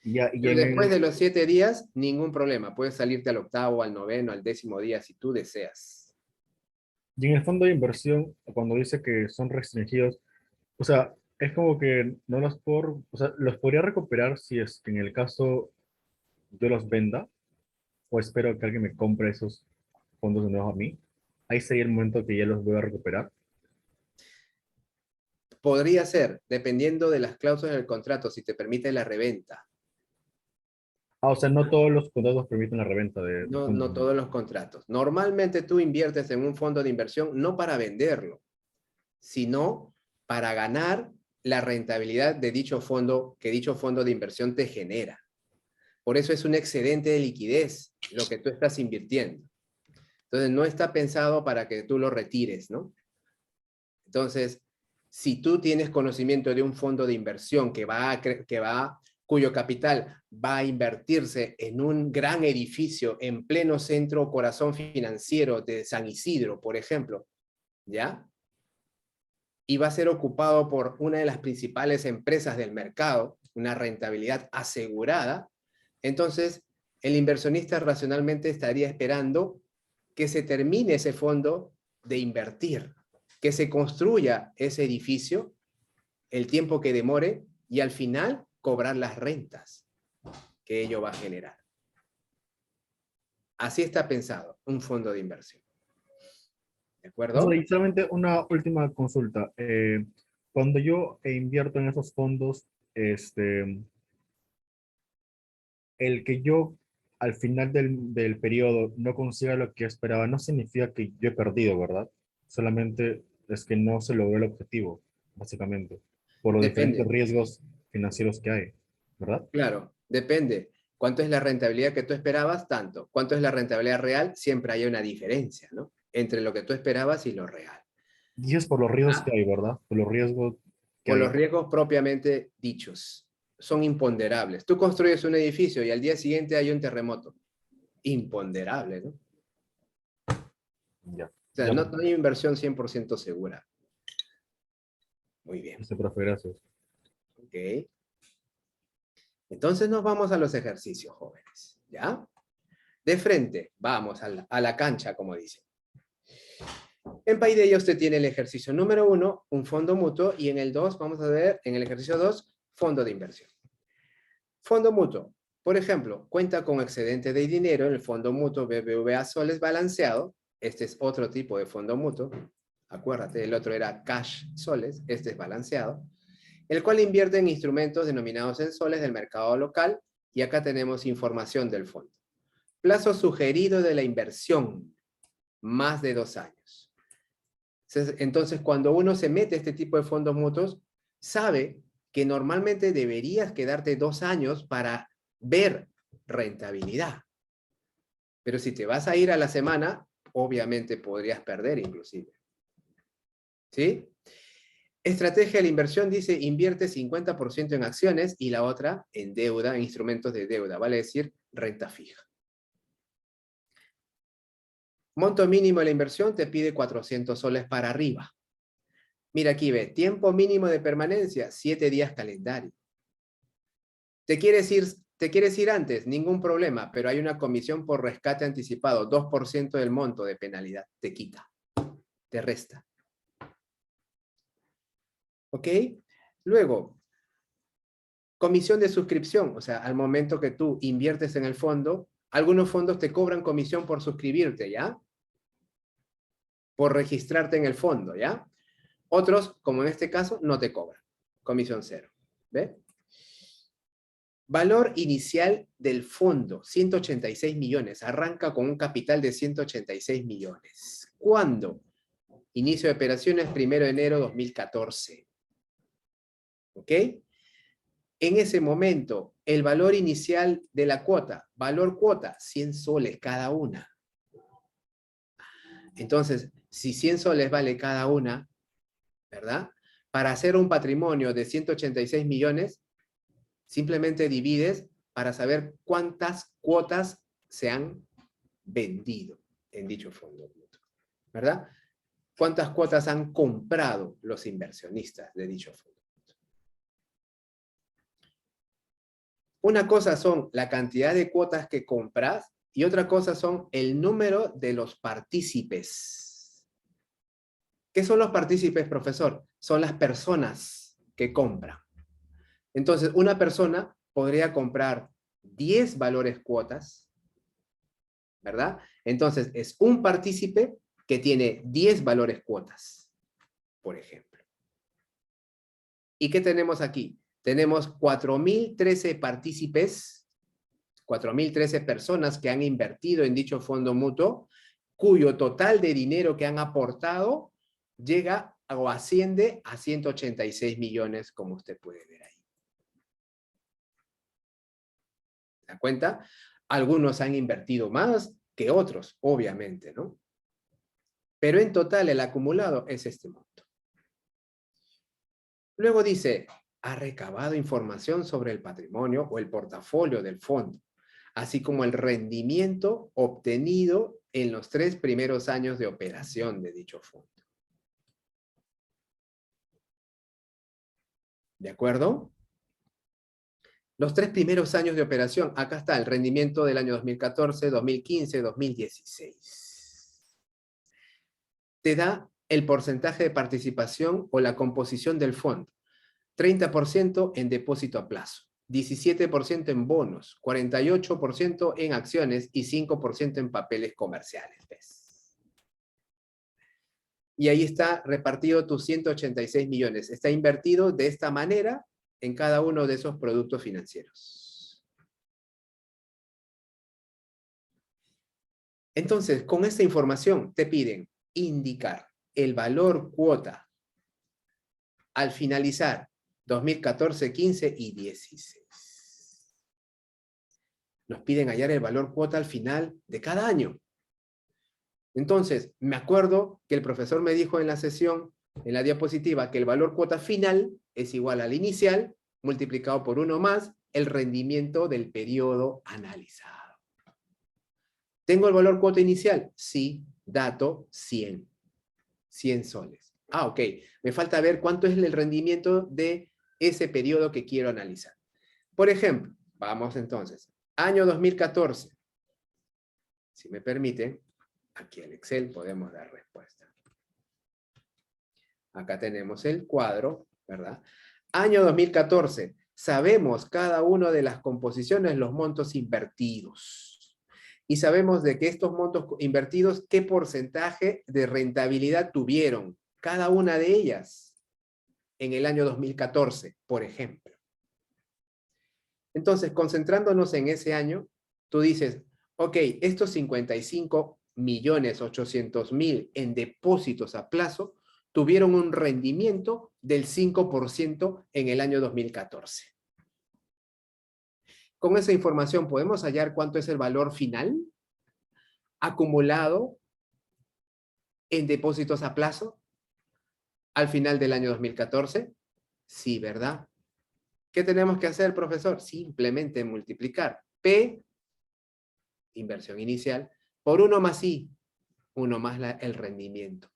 y Pero en después el, de los 7 días, ningún problema. Puedes salirte al octavo, al noveno, al 10º día, si tú deseas. y en el fondo de inversión, cuando dice que son restringidos, o sea, es como que no los puedo, o sea, los podría recuperar si es que en el caso yo los venda, o espero que alguien me compre esos fondos de nuevo a mí. Ahí sería el momento que ya los voy a recuperar. Podría ser, dependiendo de las cláusulas del contrato, si te permite la reventa. O sea, no todos los contratos permiten la reventa de No, fondos. no todos los contratos. Normalmente tú inviertes en un fondo de inversión no para venderlo, sino para ganar la rentabilidad de dicho fondo que dicho fondo de inversión te genera. Por eso es un excedente de liquidez lo que tú estás invirtiendo. Entonces no está pensado para que tú lo retires, ¿no? Entonces, si tú tienes conocimiento de un fondo de inversión cuyo capital va a invertirse en un gran edificio en pleno centro o corazón financiero de San Isidro, por ejemplo, ¿ya? Y va a ser ocupado por una de las principales empresas del mercado, una rentabilidad asegurada, entonces el inversionista racionalmente estaría esperando que se termine ese fondo de invertir, que se construya ese edificio, el tiempo que demore, y al final cobrar las rentas que ello va a generar. Así está pensado un fondo de inversión. ¿De acuerdo? Y solamente una última consulta. Cuando yo invierto en esos fondos, el que yo al final del periodo no consiga lo que esperaba, no significa que yo he perdido, ¿verdad? Solamente es que no se logró el objetivo, básicamente, por los diferentes Depende. riesgos financieros que hay, ¿verdad? Claro, depende. ¿Cuánto es la rentabilidad que tú esperabas? Tanto. ¿Cuánto es la rentabilidad real? Siempre hay una diferencia, ¿no? Entre lo que tú esperabas y lo real. Y es por los riesgos que ¿Ah? hay, ¿verdad? Por los riesgos que Por hay. los riesgos propiamente dichos. Son imponderables. Tú construyes un edificio y al día siguiente hay un terremoto. Imponderable, ¿no? O Ya, sea, ya, no hay inversión 100% segura. Muy bien. profe, gracias. Ok. Entonces nos vamos a los ejercicios, jóvenes. ¿Ya? De frente, vamos a la cancha, como dicen. En Paideia usted tiene el ejercicio número 1, un fondo mutuo, y en el 2, vamos a ver, en el ejercicio 2, fondo de inversión. Fondo mutuo. Por ejemplo, cuenta con excedente de dinero en el fondo mutuo BBVA Soles balanceado. Este es otro tipo de fondo mutuo. Acuérdate, el otro era cash soles, este es balanceado. El cual invierte en instrumentos denominados en soles del mercado local. Y acá tenemos información del fondo. Plazo sugerido de la inversión, más de 2 años. Entonces, cuando uno se mete a este tipo de fondos mutuos, sabe que normalmente deberías quedarte 2 años para ver rentabilidad. Pero si te vas a ir a la semana, obviamente podrías perder inclusive. ¿Sí? Estrategia de la inversión dice invierte 50% en acciones y la otra en deuda, en instrumentos de deuda, vale decir renta fija. Monto mínimo de la inversión te pide 400 soles para arriba. Mira aquí, ve, tiempo mínimo de permanencia, 7 días calendario. ¿Te quieres ir antes? Ningún problema, pero hay una comisión por rescate anticipado, 2% del monto de penalidad, te quita, te resta. ¿Ok? Luego, comisión de suscripción. O sea, al momento que tú inviertes en el fondo, algunos fondos te cobran comisión por suscribirte, ¿ya? Por registrarte en el fondo, ¿ya? Otros, como en este caso, no te cobran. Comisión cero. ¿Ve? Valor inicial del fondo, 186 millones. Arranca con un capital de 186 millones. ¿Cuándo? Inicio de operaciones, 1 de enero de 2014. ¿Ok? En ese momento, el valor inicial de la cuota, valor cuota, 100 soles cada una. Entonces, si 100 soles vale cada una, ¿verdad? Para hacer un patrimonio de 186 millones, simplemente divides para saber cuántas cuotas se han vendido en dicho fondo, ¿verdad? ¿Cuántas cuotas han comprado los inversionistas de dicho fondo? Una cosa son la cantidad de cuotas que compras y otra cosa son el número de los partícipes. ¿Qué son los partícipes, profesor? Son las personas que compran. Entonces, una persona podría comprar 10 valores cuotas, ¿verdad? Entonces, es un partícipe que tiene 10 valores cuotas, por ejemplo. ¿Y qué tenemos aquí? Tenemos 4.013 partícipes, 4.013 personas que han invertido en dicho fondo mutuo, cuyo total de dinero que han aportado llega o asciende a 186 millones, como usted puede ver ahí. ¿Se da cuenta? Algunos han invertido más que otros, obviamente, ¿no? Pero en total el acumulado es este monto. Luego dice, ha recabado información sobre el patrimonio o el portafolio del fondo, así como el rendimiento obtenido en los 3 primeros años de operación de dicho fondo. ¿De acuerdo? Los 3 primeros años de operación, acá está el rendimiento del año 2014, 2015, 2016. Te da el porcentaje de participación o la composición del fondo. 30% en depósito a plazo, 17% en bonos, 48% en acciones y 5% en papeles comerciales. ¿Ves? Y ahí está repartido tus 186 millones. Está invertido de esta manera en cada uno de esos productos financieros. Entonces, con esta información te piden indicar el valor cuota al finalizar 2014, 15 y 16. Nos piden hallar el valor cuota al final de cada año. Entonces, me acuerdo que el profesor me dijo en la sesión, en la diapositiva, que el valor cuota final es igual al inicial, multiplicado por 1 más el rendimiento del periodo analizado. ¿Tengo el valor cuota inicial? Sí, dato 100. 100 soles. Ah, ok. Me falta ver cuánto es el rendimiento de ese periodo que quiero analizar. Por ejemplo, vamos entonces. Año 2014. Si me permiten, aquí en Excel podemos dar respuesta. Acá tenemos el cuadro, ¿verdad? Año 2014. Sabemos cada una de las composiciones, los montos invertidos. Y sabemos de que estos montos invertidos, qué porcentaje de rentabilidad tuvieron cada una de ellas en el año 2014, por ejemplo. Entonces, concentrándonos en ese año, tú dices, ok, estos 55.800.000 en depósitos a plazo tuvieron un rendimiento del 5% en el año 2014. Con esa información, ¿podemos hallar cuánto es el valor final acumulado en depósitos a plazo al final del año 2014? Sí, ¿verdad? ¿Qué tenemos que hacer, profesor? Simplemente multiplicar P, inversión inicial, por 1 más I, 1 más el rendimiento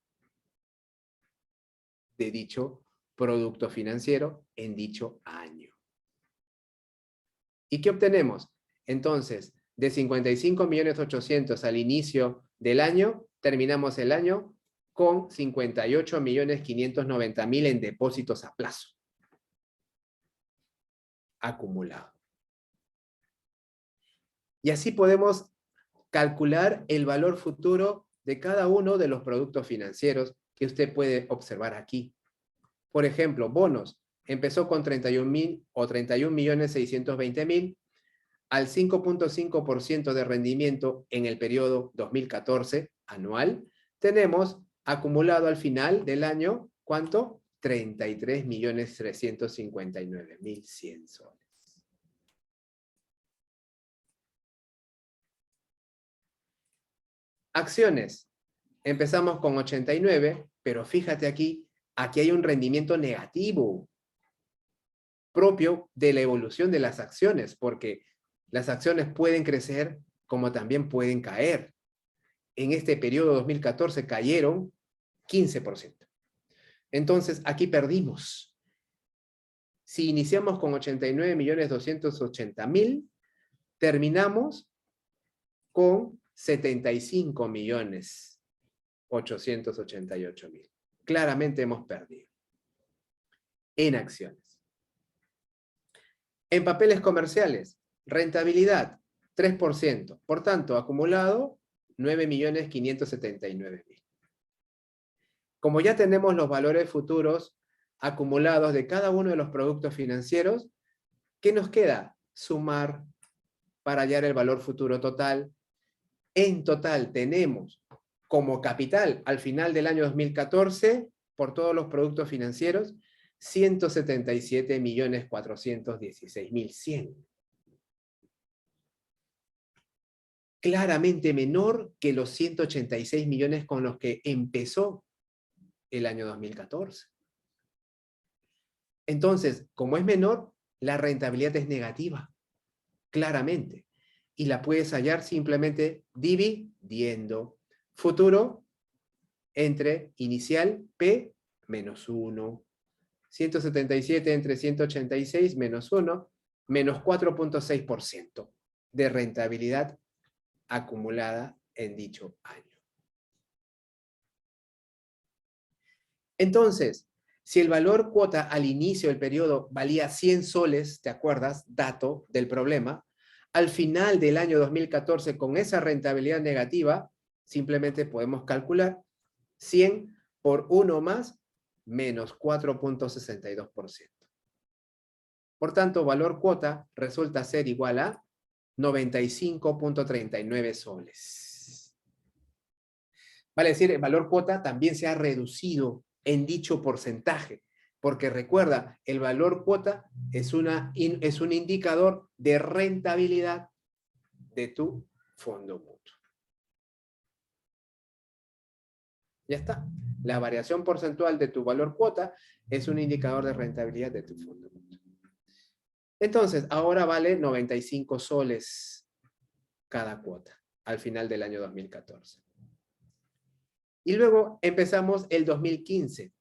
de dicho producto financiero en dicho año. ¿Y qué obtenemos? Entonces, de 55.800.000 al inicio del año, terminamos el año con 58.590.000 en depósitos a plazo. Acumulado. Y así podemos calcular el valor futuro de cada uno de los productos financieros que usted puede observar aquí. Por ejemplo, bonos. Empezó con 31.000 o 31.620.000 al 5.5% de rendimiento en el periodo 2014 anual. Tenemos acumulado al final del año, ¿cuánto? 33.359.100 soles. Acciones. Empezamos con 89, pero fíjate aquí hay un rendimiento negativo propio de la evolución de las acciones, porque las acciones pueden crecer como también pueden caer. En este periodo 2014 cayeron 15%. Entonces, aquí perdimos. Si iniciamos con 89.280.000, terminamos con 75.888.000. Claramente hemos perdido. En acciones. En papeles comerciales, rentabilidad 3%. Por tanto, acumulado 9.579.000. Como ya tenemos los valores futuros acumulados de cada uno de los productos financieros, ¿qué nos queda? Sumar para hallar el valor futuro total. En total tenemos como capital al final del año 2014, por todos los productos financieros, 177.416.100. Claramente menor que los 186 millones con los que empezó el año 2014. Entonces, como es menor, la rentabilidad es negativa, claramente. Y la puedes hallar simplemente dividiendo futuro entre inicial P menos 1. 177 entre 186 menos 1, menos 4.6% de rentabilidad acumulada en dicho año. Entonces, si el valor cuota al inicio del periodo valía 100 soles, ¿te acuerdas? Dato del problema. Al final del año 2014, con esa rentabilidad negativa, simplemente podemos calcular 100 por 1 más, menos 4.62%. Por tanto, valor cuota resulta ser igual a 95.39 soles. Vale decir, el valor cuota también se ha reducido en dicho porcentaje, porque recuerda, el valor cuota es un indicador de rentabilidad de tu fondo mutuo. Ya está. La variación porcentual de tu valor cuota es un indicador de rentabilidad de tu fondo mutuo. Entonces, ahora vale 95 soles cada cuota al final del año 2014. Y luego empezamos el 2015,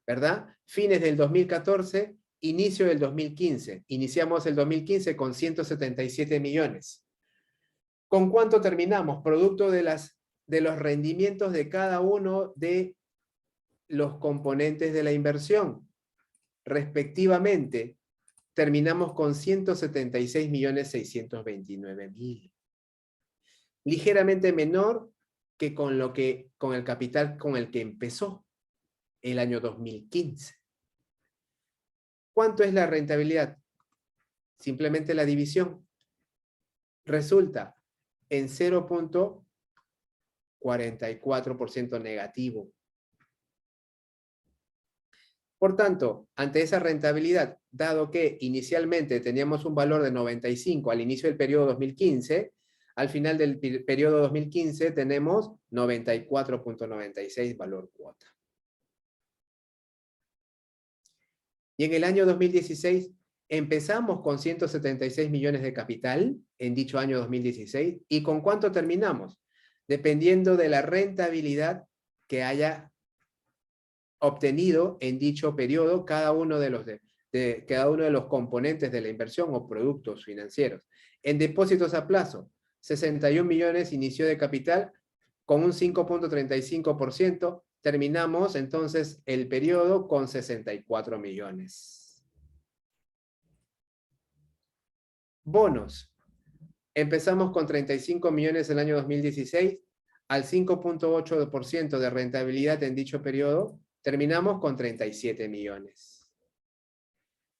¿verdad? Fines del 2014, inicio del 2015. Iniciamos el 2015 con 177 millones. ¿Con cuánto terminamos? Producto de los rendimientos de cada uno de los componentes de la inversión. Respectivamente, terminamos con 176.629.000. Ligeramente menor que con el capital con el que empezó el año 2015. ¿Cuánto es la rentabilidad? Simplemente la división. Resulta en 0.44% negativo. Por tanto, ante esa rentabilidad, dado que inicialmente teníamos un valor de 95 al inicio del periodo 2015, al final del periodo 2015 tenemos 94.96 valor cuota. Y en el año 2016 empezamos con 176 millones de capital en dicho año 2016. ¿Y con cuánto terminamos? Dependiendo de la rentabilidad que haya obtenido en dicho periodo cada uno de los componentes de la inversión o productos financieros. En depósitos a plazo, 61 millones inició de capital con un 5.35%, terminamos entonces el periodo con 64 millones. Bonos. Empezamos con 35 millones en el año 2016, al 5.8% de rentabilidad en dicho periodo, terminamos con 37 millones.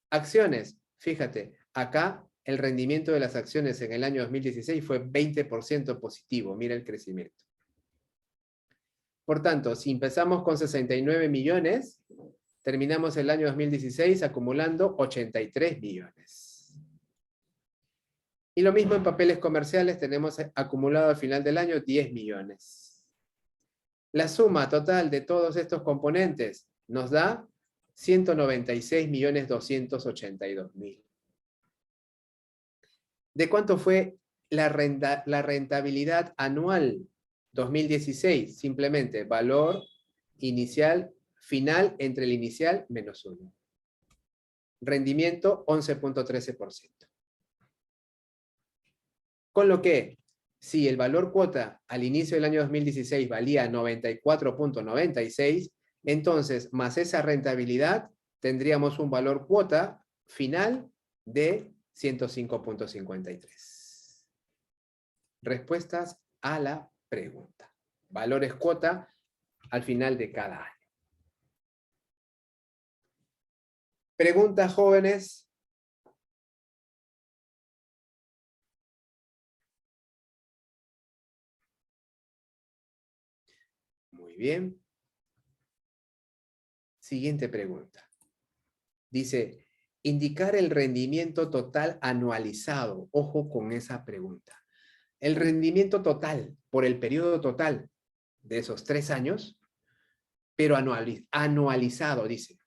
Acciones. Fíjate, acá el rendimiento de las acciones en el año 2016 fue 20% positivo. Mira el crecimiento. Por tanto, si empezamos con 69 millones, terminamos el año 2016 acumulando 83 millones. Y lo mismo en papeles comerciales, tenemos acumulado al final del año 10 millones. La suma total de todos estos componentes nos da 196.282.000. ¿De cuánto fue la rentabilidad anual 2016? Simplemente valor inicial, final entre el inicial menos 1. Rendimiento 11.13%. Con lo que, si el valor cuota al inicio del año 2016 valía 94.96, entonces, más esa rentabilidad, tendríamos un valor cuota final de 105.53. Respuestas a la pregunta. Valores cuota al final de cada año. Preguntas, jóvenes. Muy bien. Siguiente pregunta. Dice, indicar el rendimiento total anualizado. Ojo con esa pregunta. El rendimiento total por el periodo total de esos 3 años, pero anualizado, dice,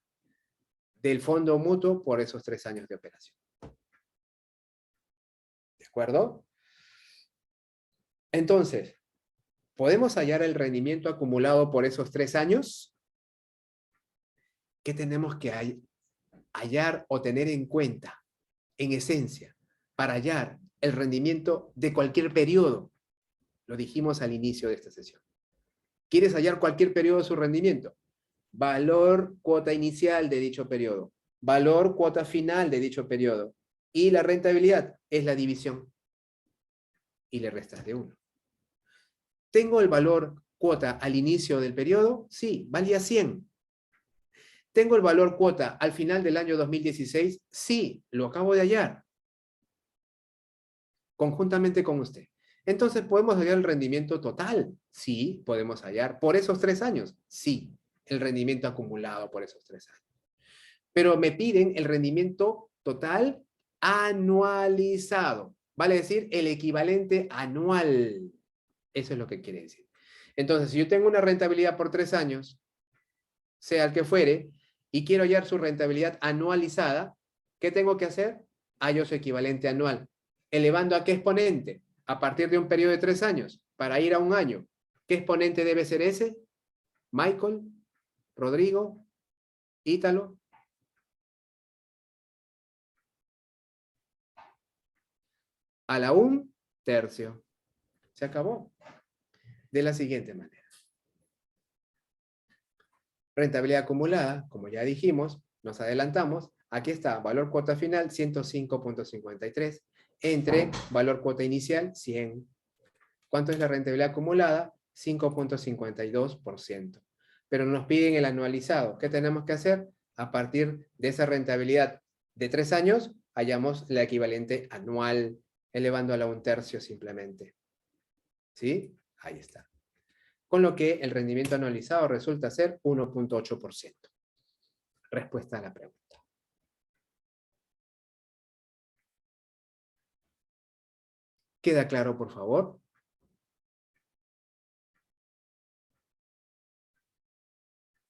del fondo mutuo por esos 3 años de operación. ¿De acuerdo? Entonces, ¿podemos hallar el rendimiento acumulado por esos 3 años? ¿Qué tenemos que hallar o tener en cuenta, en esencia, para hallar el rendimiento de cualquier periodo? Lo dijimos al inicio de esta sesión. ¿Quieres hallar cualquier periodo de su rendimiento? Valor cuota inicial de dicho periodo, valor cuota final de dicho periodo, y la rentabilidad es la división. Y le restas de 1. ¿Tengo el valor cuota al inicio del periodo? Sí, valía 100. ¿Tengo el valor cuota al final del año 2016? Sí, lo acabo de hallar. Conjuntamente con usted. Entonces, ¿podemos hallar el rendimiento total? Sí, podemos hallar. ¿Por esos 3 años? Sí, el rendimiento acumulado por esos 3 años. Pero me piden el rendimiento total anualizado. Vale decir, el equivalente anual. Eso es lo que quiere decir. Entonces, si yo tengo una rentabilidad por 3 años, sea el que fuere, y quiero hallar su rentabilidad anualizada, ¿qué tengo que hacer? Hallo su equivalente anual. ¿Elevando a qué exponente? A partir de un periodo de 3 años, para ir a un año. ¿Qué exponente debe ser ese? Michael, Rodrigo, Ítalo. A la 1/3. Se acabó. De la siguiente manera. Rentabilidad acumulada, como ya dijimos, nos adelantamos. Aquí está, valor cuota final 105.53 entre valor cuota inicial 100. ¿Cuánto es la rentabilidad acumulada? 5.52%. Pero nos piden el anualizado. ¿Qué tenemos que hacer? A partir de esa rentabilidad de 3 años, hallamos la equivalente anual, elevando a la 1/3 simplemente. ¿Sí? Ahí está. Con lo que el rendimiento anualizado resulta ser 1.8%. Respuesta a la pregunta. ¿Queda claro, por favor?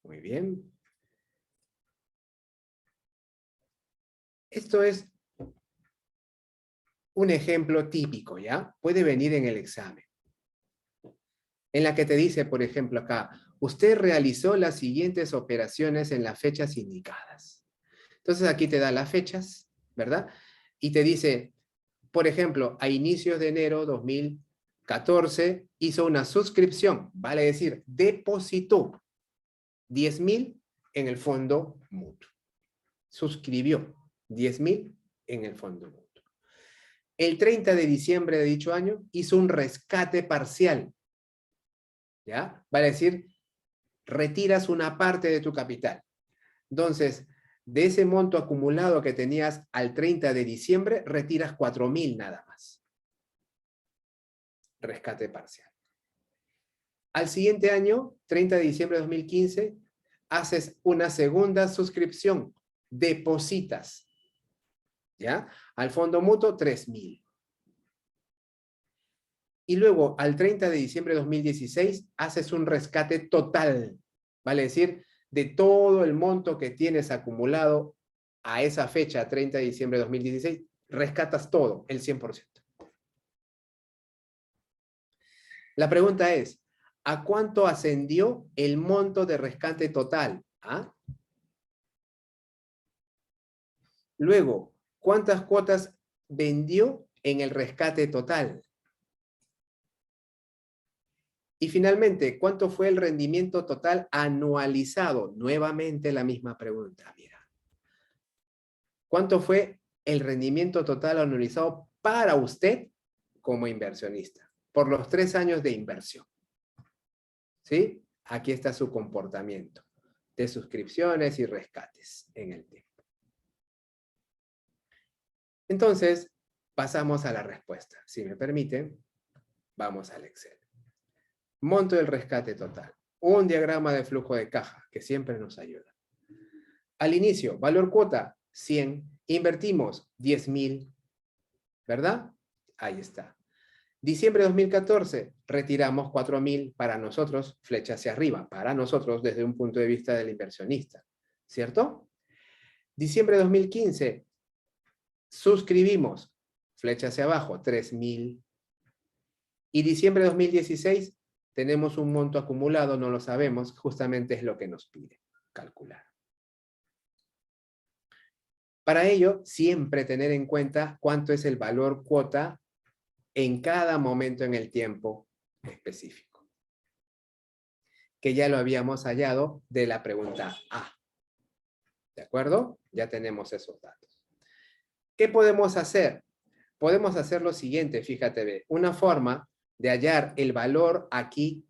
Muy bien. Esto es un ejemplo típico, ¿ya? Puede venir en el examen. En la que te dice, por ejemplo, acá, usted realizó las siguientes operaciones en las fechas indicadas. Entonces aquí te da las fechas, ¿verdad? Y te dice, por ejemplo, a inicios de enero 2014 hizo una suscripción, vale decir, depositó 10.000 en el fondo mutuo. Suscribió 10.000 en el fondo mutuo. El 30 de diciembre de dicho año hizo un rescate parcial. ¿Ya? Vale decir, retiras una parte de tu capital. Entonces, de ese monto acumulado que tenías al 30 de diciembre, retiras 4.000 nada más. Rescate parcial. Al siguiente año, 30 de diciembre de 2015, haces una segunda suscripción. Depositas, ¿ya? Al fondo mutuo, 3.000. Y luego, al 30 de diciembre de 2016, haces un rescate total. Vale decir, de todo el monto que tienes acumulado a esa fecha, 30 de diciembre de 2016, rescatas todo, el 100%. La pregunta es, ¿a cuánto ascendió el monto de rescate total? ¿Ah? Luego, ¿cuántas cuotas vendió en el rescate total? Y finalmente, ¿cuánto fue el rendimiento total anualizado? Nuevamente la misma pregunta, mira. ¿Cuánto fue el rendimiento total anualizado para usted como inversionista? Por los 3 años de inversión. ¿Sí? Aquí está su comportamiento de suscripciones y rescates en el tiempo. Entonces, pasamos a la respuesta. Si me permiten, vamos al Excel. Monto del rescate total. Un diagrama de flujo de caja que siempre nos ayuda. Al inicio, valor cuota 100. Invertimos 10.000. ¿Verdad? Ahí está. Diciembre de 2014, retiramos 4.000 para nosotros, flecha hacia arriba, para nosotros desde un punto de vista del inversionista. ¿Cierto? Diciembre de 2015, suscribimos, flecha hacia abajo, 3.000. Y diciembre de 2016, tenemos un monto acumulado, no lo sabemos, justamente es lo que nos pide calcular. Para ello, siempre tener en cuenta cuánto es el valor cuota en cada momento en el tiempo específico. Que ya lo habíamos hallado de la pregunta A. ¿De acuerdo? Ya tenemos esos datos. ¿Qué podemos hacer? Podemos hacer lo siguiente, fíjate, ve. Una forma de hallar el valor aquí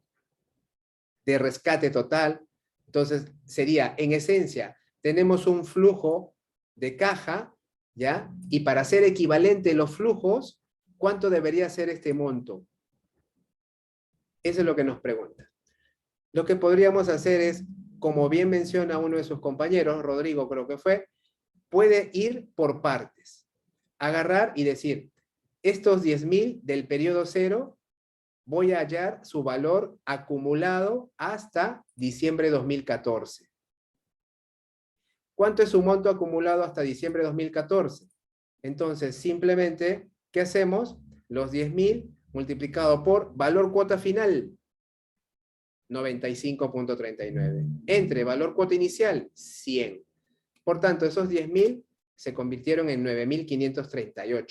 de rescate total. Entonces, sería, en esencia, tenemos un flujo de caja, ¿ya? Y para hacer equivalente los flujos, ¿cuánto debería ser este monto? Eso es lo que nos pregunta. Lo que podríamos hacer es, como bien menciona uno de sus compañeros, Rodrigo creo que fue, puede ir por partes. Agarrar y decir, estos 10.000 del periodo 0, voy a hallar su valor acumulado hasta diciembre de 2014. ¿Cuánto es su monto acumulado hasta diciembre de 2014? Entonces, simplemente, ¿qué hacemos? Los 10.000 multiplicado por valor cuota final, 95.39. Entre valor cuota inicial, 100. Por tanto, esos 10.000 se convirtieron en 9.538.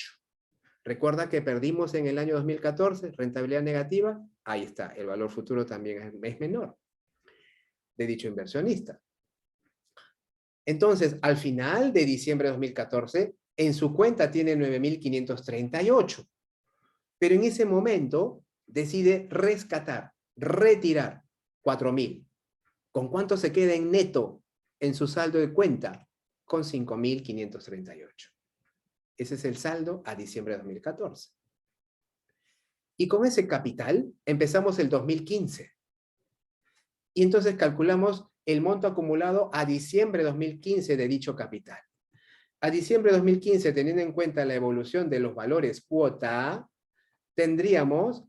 Recuerda que perdimos en el año 2014, rentabilidad negativa, ahí está, el valor futuro también es menor de dicho inversionista. Entonces, al final de diciembre de 2014, en su cuenta tiene 9.538. Pero en ese momento decide rescatar, retirar 4.000. ¿Con cuánto se queda en neto en su saldo de cuenta? Con 5.538. Ese es el saldo a diciembre de 2014. Y con ese capital empezamos el 2015. Y entonces calculamos el monto acumulado a diciembre de 2015 de dicho capital. A diciembre de 2015, teniendo en cuenta la evolución de los valores cuota, tendríamos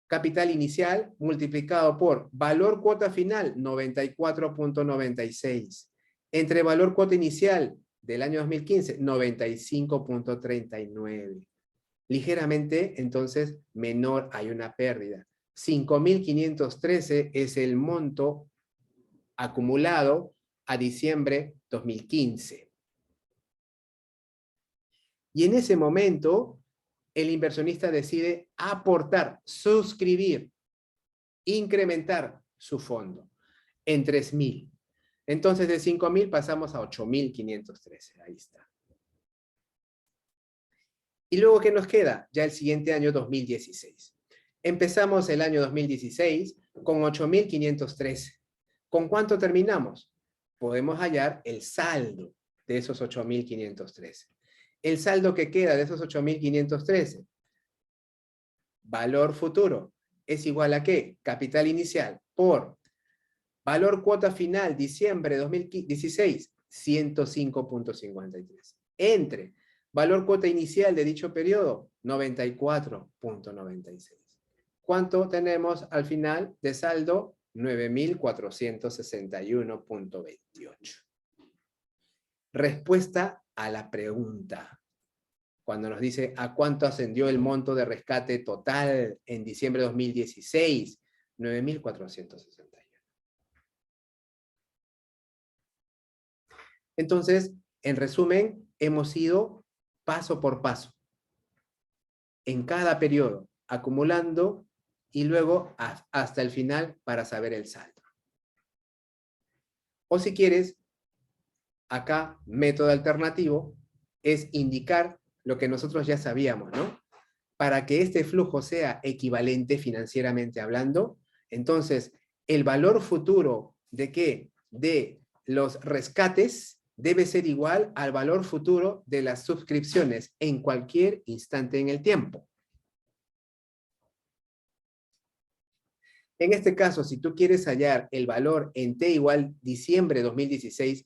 capital inicial multiplicado por valor cuota final, 94.96. Entre valor cuota inicial del año 2015, 95.39. Ligeramente, entonces, menor, hay una pérdida. 5.513 es el monto acumulado a diciembre 2015. Y en ese momento, el inversionista decide aportar, suscribir, incrementar su fondo. en 3.000. Entonces de 5.000 pasamos a 8.513. Ahí está. ¿Y luego qué nos queda? Ya el siguiente año 2016. Empezamos el año 2016 con 8.513. ¿Con cuánto terminamos? Podemos hallar el saldo de esos 8.513. El saldo que queda de esos 8.513, valor futuro, es igual a ¿qué? Capital inicial por valor cuota final, diciembre de 2016, 105.53. Entre valor cuota inicial de dicho periodo, 94.96. ¿Cuánto tenemos al final de saldo? 9.461.28. Respuesta a la pregunta. Cuando nos dice ¿a cuánto ascendió el monto de rescate total en diciembre de 2016? 9.461. Entonces, en resumen, hemos ido paso por paso, en cada periodo, acumulando y luego hasta el final para saber el saldo. O si quieres, acá, método alternativo, es indicar lo que nosotros ya sabíamos, ¿no? Para que este flujo sea equivalente financieramente hablando, entonces, el valor futuro ¿de qué? De los rescates debe ser igual al valor futuro de las suscripciones en cualquier instante en el tiempo. En este caso, si tú quieres hallar el valor en T igual diciembre de 2016,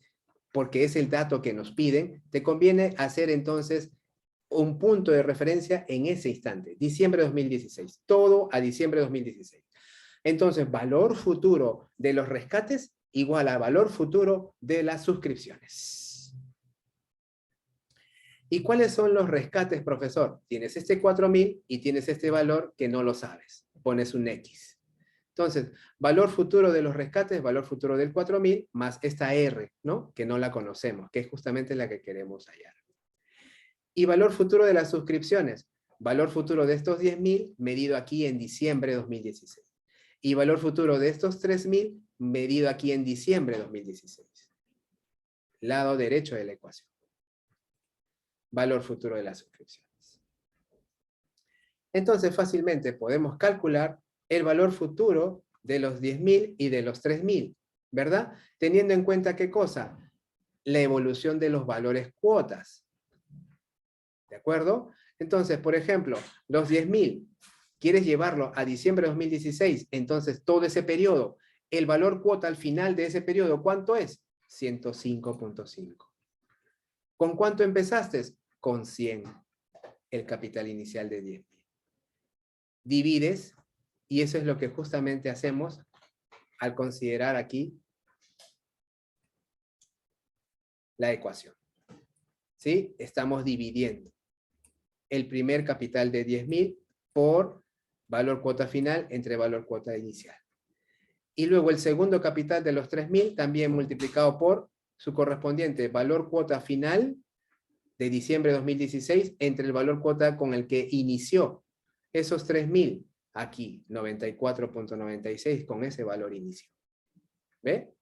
porque es el dato que nos piden, te conviene hacer entonces un punto de referencia en ese instante, diciembre de 2016, todo a diciembre de 2016. Entonces, valor futuro de los rescates igual al valor futuro de las suscripciones. ¿Y cuáles son los rescates, profesor? Tienes este 4.000 y tienes este valor que no lo sabes. Pones un X. Entonces, valor futuro de los rescates, valor futuro del 4.000, más esta R, ¿no? Que no la conocemos, que es justamente la que queremos hallar. Y valor futuro de las suscripciones, valor futuro de estos 10.000 medido aquí en diciembre de 2016. Y valor futuro de estos 3.000 medido aquí en diciembre de 2016. Lado derecho de la ecuación. Valor futuro de las suscripciones. Entonces fácilmente podemos calcular el valor futuro de los 10.000 y de los 3.000, ¿verdad? Teniendo en cuenta ¿qué cosa? La evolución de los valores cuotas. ¿De acuerdo? Entonces, por ejemplo, los 10.000, ¿quieres llevarlo a diciembre de 2016? Entonces, todo ese periodo, el valor cuota al final de ese periodo, ¿cuánto es? 105.5. ¿Con cuánto empezaste? Con 100, el capital inicial de 10.000. Divides, y eso es lo que justamente hacemos al considerar aquí la ecuación. ¿Sí? Estamos dividiendo el primer capital de 10.000 por valor cuota final entre valor cuota inicial. Y luego el segundo capital de los 3.000 también multiplicado por su correspondiente valor cuota final de diciembre de 2016 entre el valor cuota con el que inició esos 3.000 aquí, 94.96 con ese valor inicio. ¿Ve?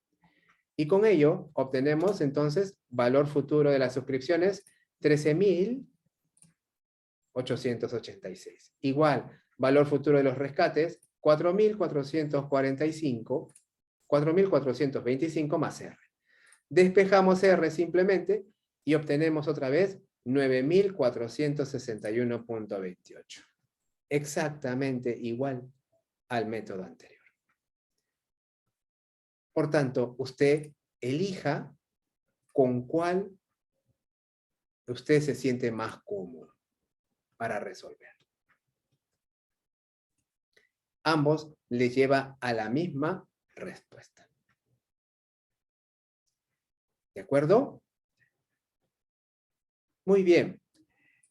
Y con ello obtenemos entonces valor futuro de las suscripciones 13.886. Igual, valor futuro de los rescates 4.445, 4.425 más R. Despejamos R simplemente y obtenemos otra vez 9.461.28. Exactamente igual al método anterior. Por tanto, usted elija con cuál usted se siente más cómodo para resolver. Ambos les lleva a la misma respuesta. ¿De acuerdo? Muy bien.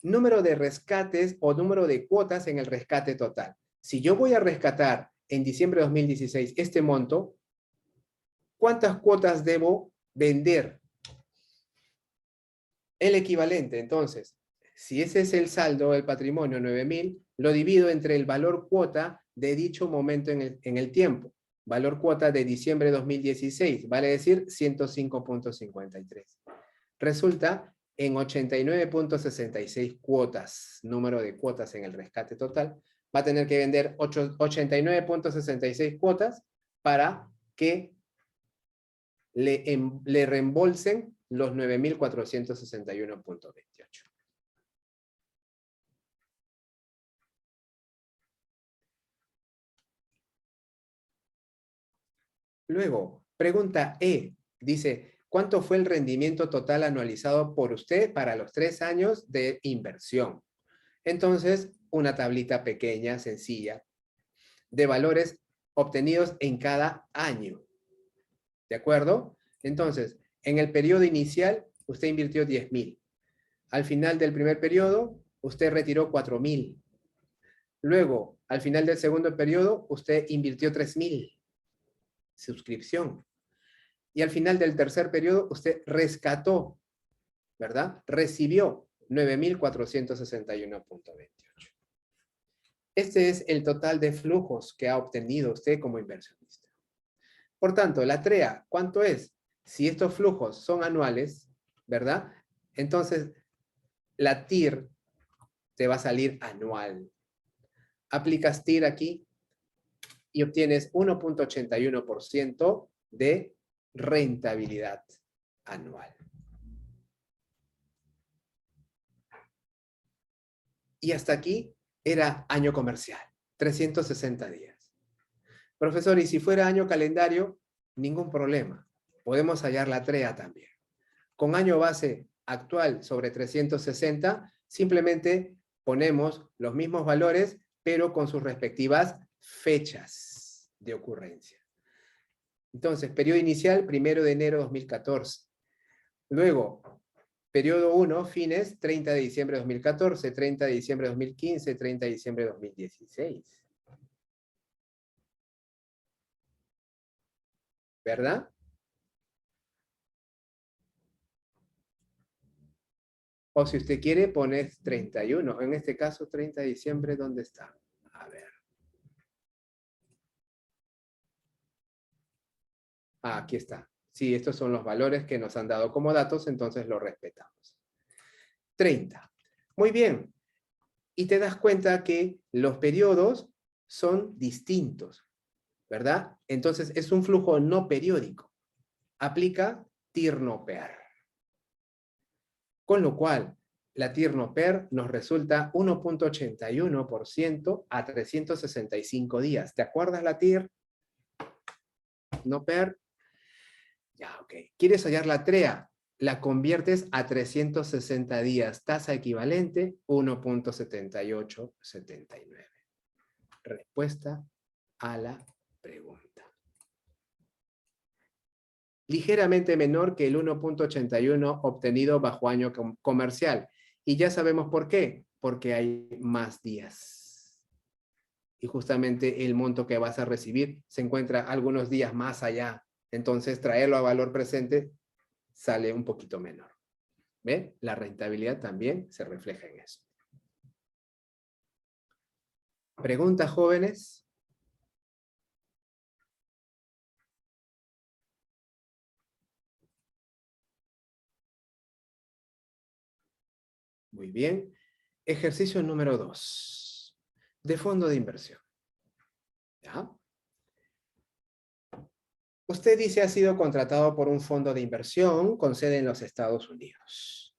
Número de rescates o número de cuotas en el rescate total. Si yo voy a rescatar en diciembre de 2016 este monto, ¿cuántas cuotas debo vender? El equivalente, entonces, si ese es el saldo del patrimonio, 9.000, lo divido entre el valor cuota de dicho momento en el tiempo. valor cuota de diciembre de 2016, vale decir 105.53. Resulta en 89.66 cuotas, número de cuotas en el rescate total. Va a tener que vender 89.66 cuotas para que le reembolsen los 9.461.28. Luego, pregunta E, dice, ¿cuánto fue el rendimiento total anualizado por usted para los 3 años de inversión? Entonces, una tablita pequeña, sencilla, de valores obtenidos en cada año. ¿De acuerdo? Entonces, en el periodo inicial, usted invirtió 10.000. Al final del primer periodo, usted retiró 4.000. Luego, al final del segundo periodo, usted invirtió 3.000. Suscripción. Y al final del tercer periodo, usted rescató, ¿verdad? Recibió 9.461.28. Este es el total de flujos que ha obtenido usted como inversionista. Por tanto, la TREA, ¿cuánto es? Si estos flujos son anuales, ¿verdad? Entonces, la TIR te va a salir anual. Aplicas TIR aquí y obtienes 1.81% de rentabilidad anual. Y hasta aquí era año comercial, 360 días. Profesor, y si fuera año calendario, ningún problema. Podemos hallar la TREA también. Con año base actual sobre 360, simplemente ponemos los mismos valores, pero con sus respectivas fechas de ocurrencia. Entonces, periodo inicial, 1 de enero de 2014. Luego, periodo 1, fines, 30 de diciembre de 2014, 30 de diciembre de 2015, 30 de diciembre de 2016. ¿Verdad? O si usted quiere, pones 31. En este caso, 30 de diciembre, ¿dónde está? A ver. Ah, aquí está. Sí, estos son los valores que nos han dado como datos, entonces los respetamos. 30. Muy bien. Y te das cuenta que los periodos son distintos, ¿verdad? Entonces es un flujo no periódico. Aplica TIR no PER. Con lo cual, la TIR no PER nos resulta 1.81% a 365 días. ¿Te acuerdas la TIR no PER? Ya, ok. ¿Quieres hallar la TREA? La conviertes a 360 días. Tasa equivalente, 1.7879. Respuesta a la pregunta. Ligeramente menor que el 1.81 obtenido bajo año comercial. Y ya sabemos por qué. Porque hay más días. Y justamente el monto que vas a recibir se encuentra algunos días más allá. Entonces, traerlo a valor presente sale un poquito menor. ¿Ve? La rentabilidad también se refleja en eso. ¿Preguntas, jóvenes? Muy bien. Ejercicio número 2. De fondo de inversión. ¿Ya? Usted dice ha sido contratado por un fondo de inversión con sede en los Estados Unidos.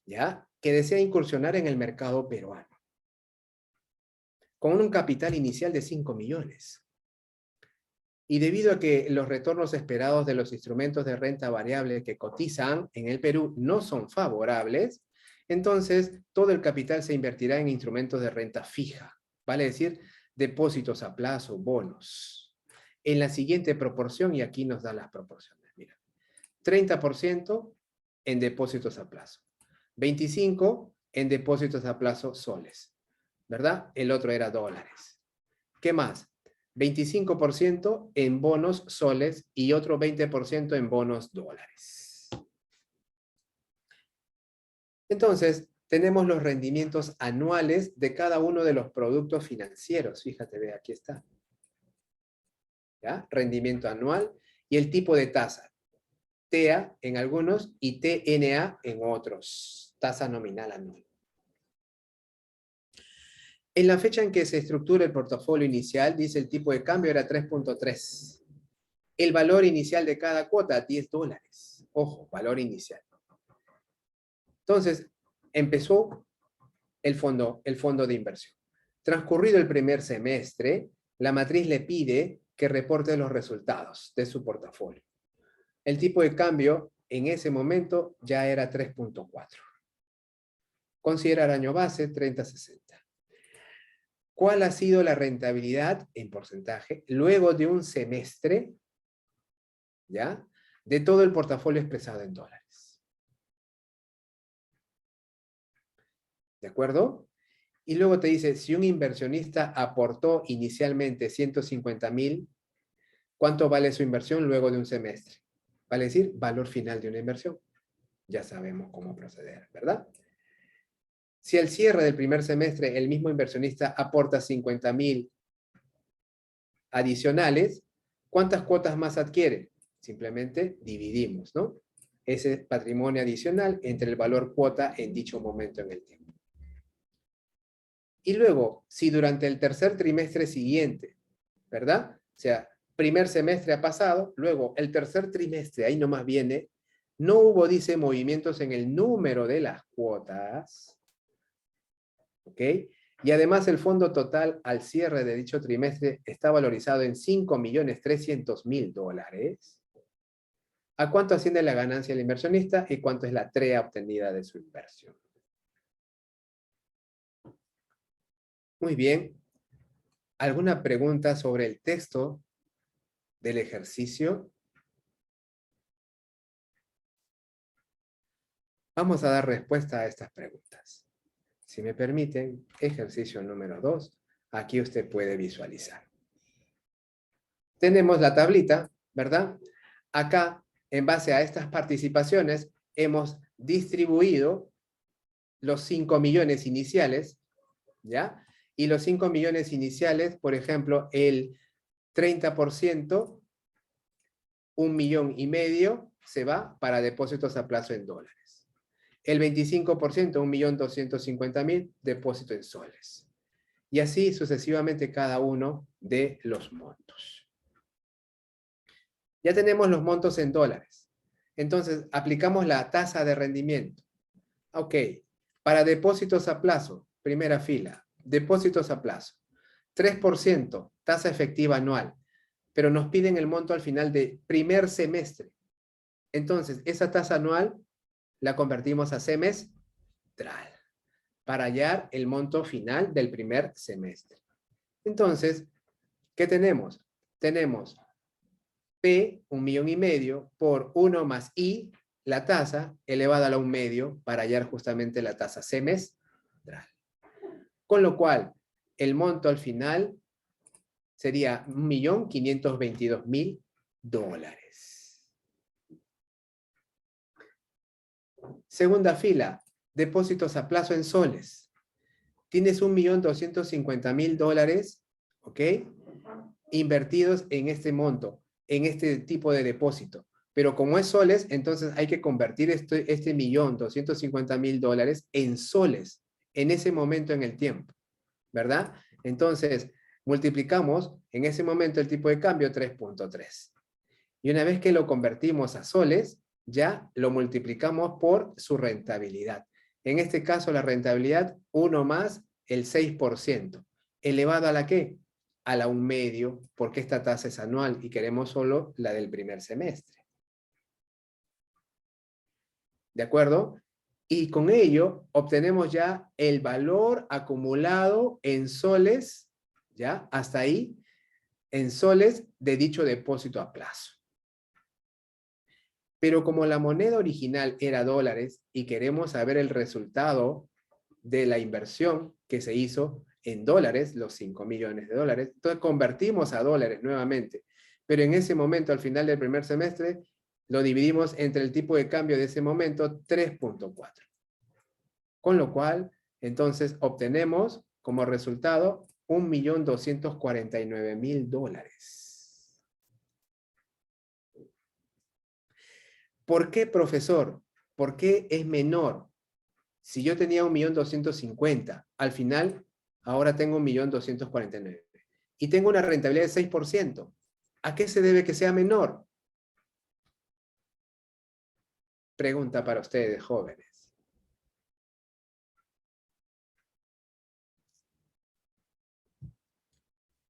¿Ya? Que desea incursionar en el mercado peruano. Con un capital inicial de 5 millones. Y debido a que los retornos esperados de los instrumentos de renta variable que cotizan en el Perú no son favorables, entonces todo el capital se invertirá en instrumentos de renta fija, vale decir, depósitos a plazo, bonos, en la siguiente proporción, y aquí nos da las proporciones. Mira, 30% en depósitos a plazo, 25% en depósitos a plazo soles, ¿verdad? El otro era dólares. ¿Qué más? 25% en bonos soles y otro 20% en bonos dólares. Entonces, tenemos los rendimientos anuales de cada uno de los productos financieros. Fíjate, ve, aquí está. ¿ya? Rendimiento anual, y el tipo de tasa, TEA en algunos y TNA en otros, tasa nominal anual. En la fecha en que se estructura el portafolio inicial, dice el tipo de cambio era 3.3. El valor inicial de cada cuota, $10. Ojo, valor inicial. Entonces, empezó el fondo de inversión. Transcurrido el primer semestre, la matriz le pide que reporte los resultados de su portafolio. El tipo de cambio en ese momento ya era 3.4. Considerar año base 30-60. ¿Cuál ha sido la rentabilidad en porcentaje luego de un semestre, ¿ya?, de todo el portafolio expresado en dólares? ¿De acuerdo? Y luego te dice, si un inversionista aportó inicialmente 150,000, ¿cuánto vale su inversión luego de un semestre? Vale decir, valor final de una inversión. Ya sabemos cómo proceder, ¿verdad? Si al cierre del primer semestre el mismo inversionista aporta 50,000 adicionales, ¿cuántas cuotas más adquiere? Simplemente dividimos, ¿no? Ese patrimonio adicional entre el valor cuota en dicho momento en el tiempo. Y luego, si durante el tercer trimestre siguiente, ¿verdad? O sea, primer semestre ha pasado, luego el tercer trimestre, ahí nomás viene, no hubo, dice, movimientos en el número de las cuotas, ¿ok? Y además el fondo total al cierre de dicho trimestre está valorizado en $5.300.000. ¿A cuánto asciende la ganancia del inversionista y cuánto es la TREA obtenida de su inversión? Muy bien. ¿Alguna pregunta sobre el texto del ejercicio? Vamos a dar respuesta a estas preguntas. Si me permiten, ejercicio número 2. Aquí usted puede visualizar. Tenemos la tablita, ¿verdad? Acá, en base a estas participaciones, hemos distribuido los 5 millones iniciales, ¿ya? Y los 5 millones iniciales, por ejemplo, el 30%, 1,5 millones, se va para depósitos a plazo en dólares. El 25%, 1.250.000, depósito en soles. Y así sucesivamente cada uno de los montos. Ya tenemos los montos en dólares. Entonces, aplicamos la tasa de rendimiento. Ok, para depósitos a plazo, primera fila, depósitos a plazo, 3%, tasa efectiva anual, pero nos piden el monto al final de primer semestre. Entonces, esa tasa anual la convertimos a semestral para hallar el monto final del primer semestre. Entonces, ¿qué tenemos? Tenemos P, 1,5 millones, por 1 más I, la tasa, elevada a la 1/2 para hallar justamente la tasa semestral. Con lo cual, el monto al final sería $1.522.000. Segunda fila, depósitos a plazo en soles. Tienes $1.250.000, ¿ok? Invertidos en este monto, en este tipo de depósito. Pero como es soles, entonces hay que convertir este $1.250.000 en soles en ese momento en el tiempo, ¿verdad? Entonces, multiplicamos en ese momento el tipo de cambio 3.3. Y una vez que lo convertimos a soles, ya lo multiplicamos por su rentabilidad. En este caso, la rentabilidad, 1 más el 6%. ¿Elevado a la qué? A la 1/2, porque esta tasa es anual y queremos solo la del primer semestre. ¿De acuerdo? Y con ello obtenemos ya el valor acumulado en soles, ¿ya? Hasta ahí, en soles de dicho depósito a plazo. Pero como la moneda original era dólares y queremos saber el resultado de la inversión que se hizo en dólares, los 5 millones de dólares, entonces convertimos a dólares nuevamente. Pero en ese momento, al final del primer semestre, lo dividimos entre el tipo de cambio de ese momento, 3.4. Con lo cual, entonces, obtenemos como resultado $1.249.000. ¿Por qué, profesor? ¿Por qué es menor? Si yo tenía 1.250.000, al final, ahora tengo 1.249.000. Y tengo una rentabilidad de 6%. ¿A qué se debe que sea menor? Pregunta para ustedes, jóvenes.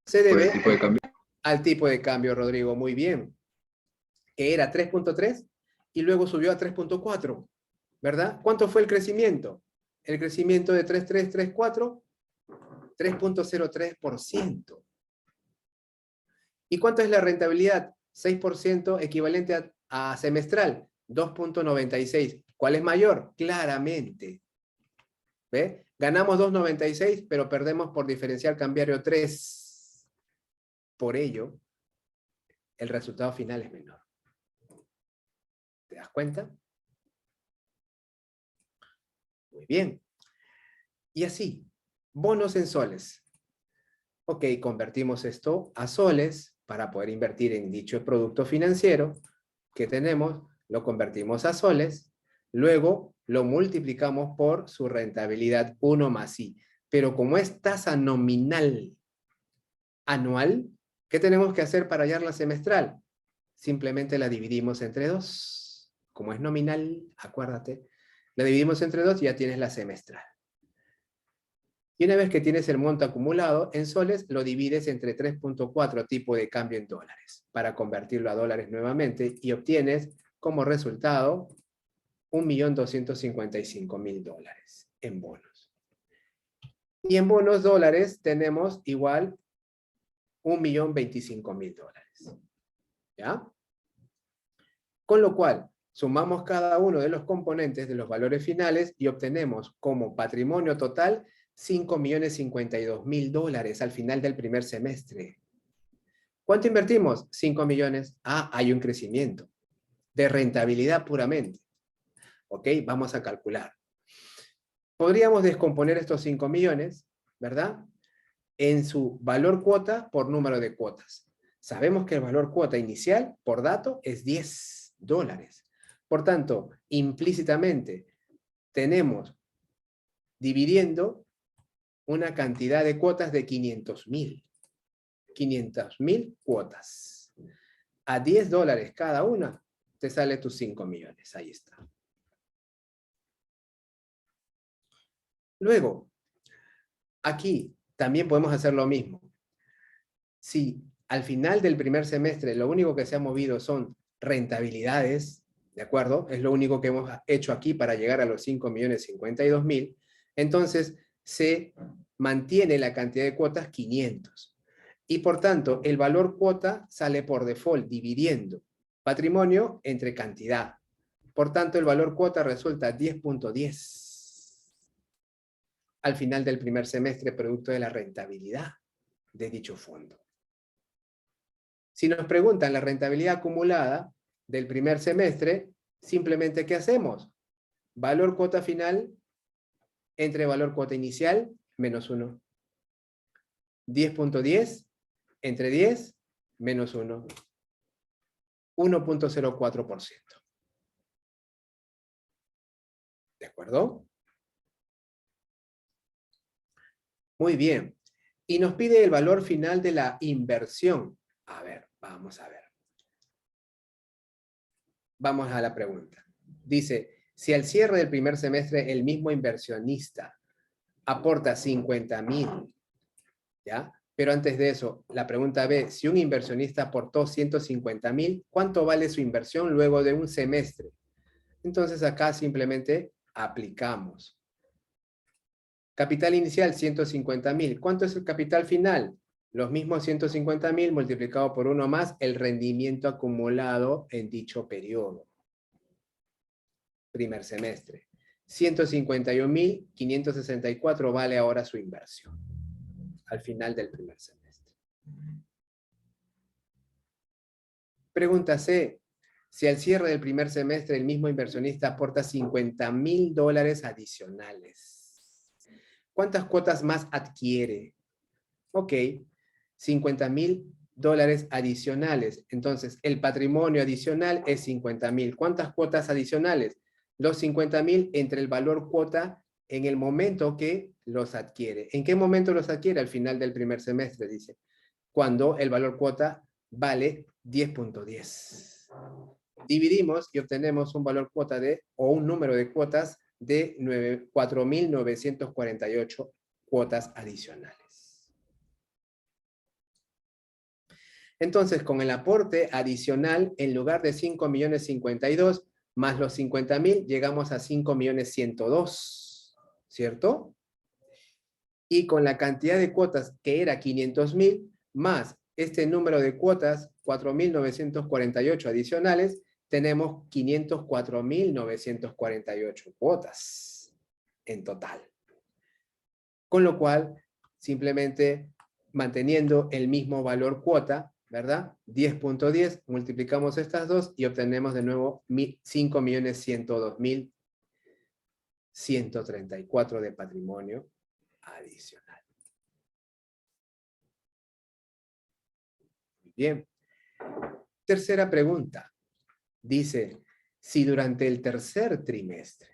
Se ¿Por el debe tipo de cambio? al tipo de cambio, Rodrigo, muy bien. Que era 3.3 y luego subió a 3.4, ¿verdad? ¿Cuánto fue el crecimiento? El crecimiento de 3.3, 3.4, 3.03%. ¿Y cuánto es la rentabilidad? 6% equivalente a semestral, 2.96. ¿Cuál es mayor? Claramente. ¿Ve? Ganamos 2.96, pero perdemos por diferencial cambiario 3. Por ello, el resultado final es menor. ¿Te das cuenta? Muy bien. Y así, bonos en soles. Ok, convertimos esto a soles para poder invertir en dicho producto financiero que tenemos, lo convertimos a soles, luego lo multiplicamos por su rentabilidad 1 más I. Pero como es tasa nominal anual, ¿qué tenemos que hacer para hallar la semestral? Simplemente la dividimos entre 2. Como es nominal, acuérdate, la dividimos entre 2 y ya tienes la semestral. Y una vez que tienes el monto acumulado en soles, lo divides entre 3.4 tipo de cambio en dólares para convertirlo a dólares nuevamente y obtienes como resultado 1.255.000 dólares en bonos. Y en bonos dólares tenemos igual 1.025.000 dólares. ¿Ya? Con lo cual, sumamos cada uno de los componentes de los valores finales y obtenemos como patrimonio total 5.052.000 dólares al final del primer semestre. ¿Cuánto invertimos? 5 millones. Ah, hay un crecimiento de rentabilidad puramente. Ok, vamos a calcular. Podríamos descomponer estos 5 millones, ¿verdad? En su valor cuota por número de cuotas. Sabemos que el valor cuota inicial por dato es 10 dólares. Por tanto, implícitamente tenemos dividiendo una cantidad de cuotas de 500.000. 500.000 cuotas. A 10 dólares cada una, te sale tus 5 millones. Ahí está. Luego, aquí también podemos hacer lo mismo. Si al final del primer semestre lo único que se ha movido son rentabilidades, ¿de acuerdo? Es lo único que hemos hecho aquí para llegar a los 5.052.000, entonces se mantiene la cantidad de cuotas 500. Y por tanto, el valor cuota sale por default dividiendo patrimonio entre cantidad. Por tanto, el valor cuota resulta 10.10 al final del primer semestre, producto de la rentabilidad de dicho fondo. Si nos preguntan la rentabilidad acumulada del primer semestre, simplemente ¿qué hacemos? Valor cuota final entre valor cuota inicial menos 1. 10.10 entre 10 menos 1. 1.04%. ¿De acuerdo? Muy bien. Y nos pide el valor final de la inversión. A ver, vamos a ver. Vamos a la pregunta. Dice, si al cierre del primer semestre el mismo inversionista aporta 50.000, ¿ya? Pero antes de eso, la pregunta B, si un inversionista aportó 150.000, ¿cuánto vale su inversión luego de un semestre? Entonces acá simplemente aplicamos. Capital inicial, 150.000. ¿Cuánto es el capital final? Los mismos 150.000 multiplicado por 1 más el rendimiento acumulado en dicho periodo. Primer semestre. 151.564 vale ahora su inversión. Al final del primer semestre. Pregunta C. Si al cierre del primer semestre el mismo inversionista aporta 50.000 dólares adicionales. ¿Cuántas cuotas más adquiere? Ok, 50.000 dólares adicionales. Entonces, el patrimonio adicional es 50.000. ¿Cuántas cuotas adicionales? Los 50.000 entre el valor cuota en el momento que los adquiere. ¿En qué momento los adquiere? Al final del primer semestre, dice. Cuando el valor cuota vale 10.10. Dividimos y obtenemos un valor cuota o un número de cuotas de 4.948 cuotas adicionales. Entonces, con el aporte adicional, en lugar de 5.052.000 más los 50.000, llegamos a 5.102.000, ¿cierto? Y con la cantidad de cuotas que era 500.000, más este número de cuotas, 4.948 adicionales, tenemos 504.948 cuotas en total. Con lo cual, simplemente manteniendo el mismo valor cuota, ¿verdad? 10.10, multiplicamos estas dos y obtenemos de nuevo 5.102.134 de patrimonio adicional. Bien. Tercera pregunta. Dice, si durante el tercer trimestre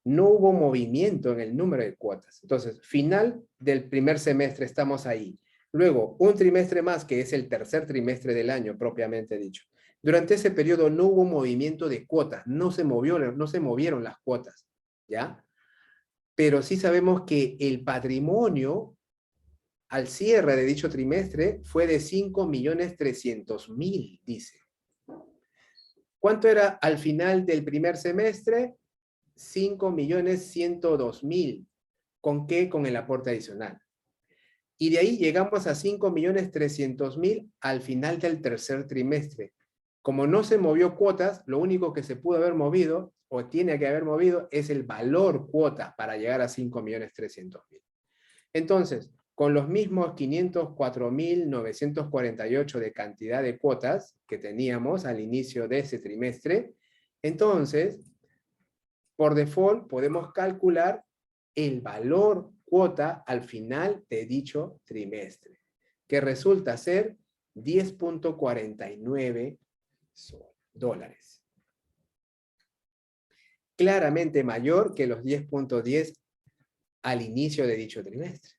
no hubo movimiento en el número de cuotas, entonces, final del primer semestre estamos ahí. Luego, un trimestre más, que es el tercer trimestre del año, propiamente dicho. Durante ese periodo no hubo movimiento de cuotas, no se movieron las cuotas, ¿ya? Pero sí sabemos que el patrimonio al cierre de dicho trimestre fue de 5.300.000, dice. ¿Cuánto era al final del primer semestre? 5.102.000. ¿Con qué? Con el aporte adicional. Y de ahí llegamos a 5.300.000 al final del tercer trimestre. Como no se movió cuotas, lo único que se pudo haber movido, o tiene que haber movido, es el valor cuota para llegar a 5.300.000. Entonces, con los mismos 504.948 de cantidad de cuotas que teníamos al inicio de ese trimestre, entonces, por default, podemos calcular el valor cuota al final de dicho trimestre, que resulta ser 10.49 dólares. Claramente mayor que los 10.10 al inicio de dicho trimestre.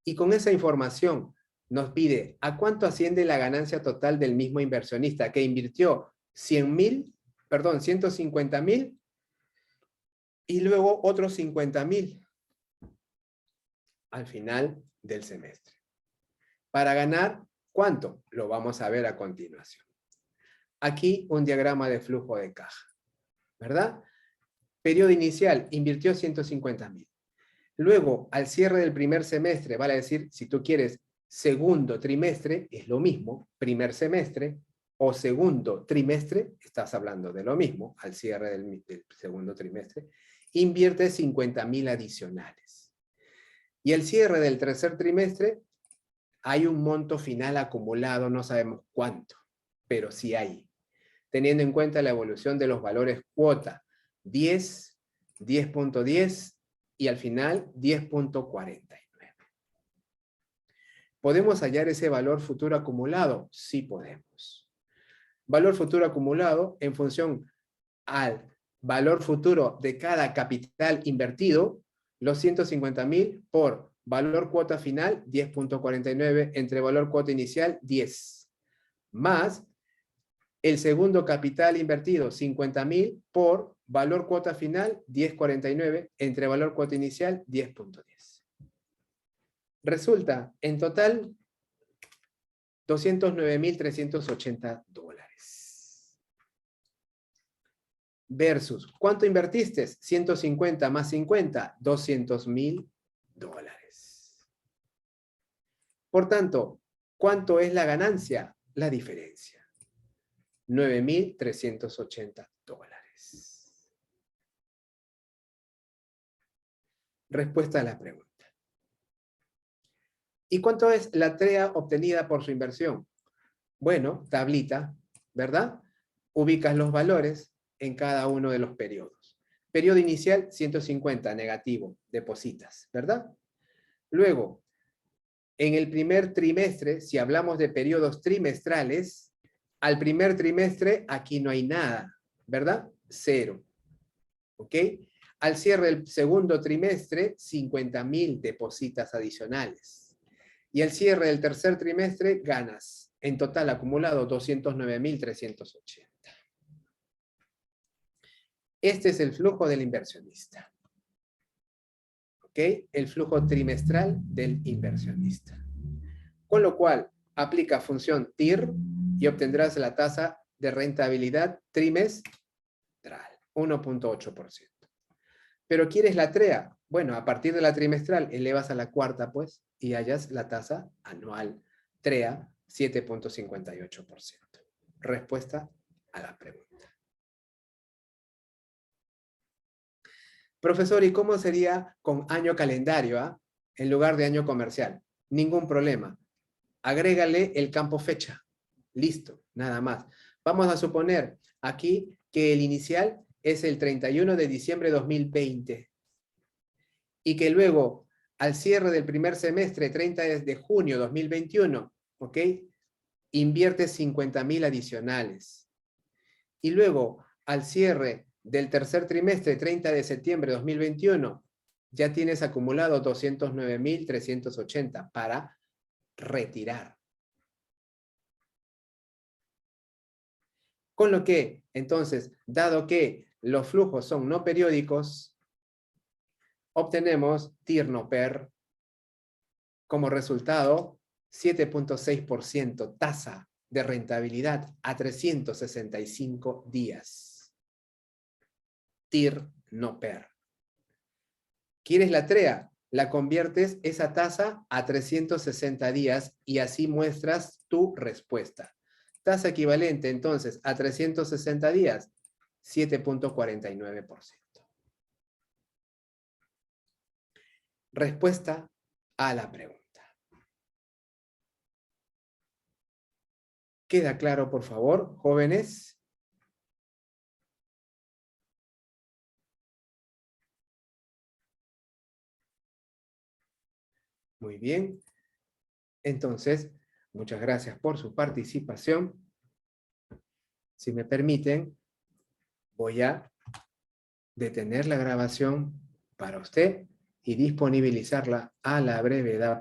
Y con esa información nos pide ¿a cuánto asciende la ganancia total del mismo inversionista que invirtió 150.000 y luego otros 50.000 al final del semestre? Para ganar, ¿cuánto? Lo vamos a ver a continuación. Aquí un diagrama de flujo de caja, ¿verdad? Periodo inicial, invirtió 150.000. Luego, al cierre del primer semestre, vale decir, si tú quieres segundo trimestre, es lo mismo, primer semestre, o segundo trimestre, estás hablando de lo mismo, al cierre del segundo trimestre, invierte 50.000 adicionales. Y al cierre del tercer trimestre, hay un monto final acumulado, no sabemos cuánto, pero sí hay. Teniendo en cuenta la evolución de los valores cuota, 10, 10.10 y al final 10.49. ¿Podemos hallar ese valor futuro acumulado? Sí podemos. Valor futuro acumulado en función al valor futuro de cada capital invertido, los 150.000 por valor cuota final, 10.49, entre valor cuota inicial, 10, más el segundo capital invertido, 50.000 por valor cuota final, 10.49, entre valor cuota inicial, 10.10. Resulta, en total, 209.380 dólares. Versus, ¿cuánto invertiste? 150 más 50, 200.000 dólares. Por tanto, ¿cuánto es la ganancia? La diferencia. 9.380 dólares. Respuesta a la pregunta. ¿Y cuánto es la TREA obtenida por su inversión? Bueno, tablita, ¿verdad? Ubicas los valores en cada uno de los periodos. Periodo inicial, 150, negativo, depositas, ¿verdad? Luego, En el primer trimestre, si hablamos de periodos trimestrales, al primer trimestre aquí no hay nada, ¿verdad? 0. ¿Ok? Al cierre del segundo trimestre, 50.000 depositas adicionales. Y al cierre del tercer trimestre, ganas. En total acumulado, 209.380. Este es el flujo del inversionista. ¿Ok? El flujo trimestral del inversionista. Con lo cual, aplica función TIR y obtendrás la tasa de rentabilidad trimestral, 1.8%. Pero ¿quieres la TREA? Bueno, a partir de la trimestral elevas a la cuarta, pues, y hallas la tasa anual TREA, 7.58%. Respuesta a la pregunta. Profesor, ¿y cómo sería con año calendario, en lugar de año comercial? Ningún problema. Agrégale el campo fecha. Listo, nada más. Vamos a suponer aquí que el inicial es el 31 de diciembre de 2020 y que luego, al cierre del primer semestre, 30 de junio de 2021, ¿ok? Inviertes 50.000 adicionales. Y luego, al cierre del tercer trimestre, 30 de septiembre de 2021, ya tienes acumulado 209.380 para retirar. Con lo que, entonces, dado que los flujos son no periódicos, obtenemos TIR no PER como resultado 7.6% tasa de rentabilidad a 365 días. TIR no PER. ¿Quieres la TREA? La conviertes esa tasa a 360 días y así muestras tu respuesta. Tasa equivalente entonces a 360 días, 7.49%. Respuesta a la pregunta. ¿Queda claro, por favor, jóvenes? Muy bien. Entonces, muchas gracias por su participación. Si me permiten, voy a detener la grabación para usted y disponibilizarla a la brevedad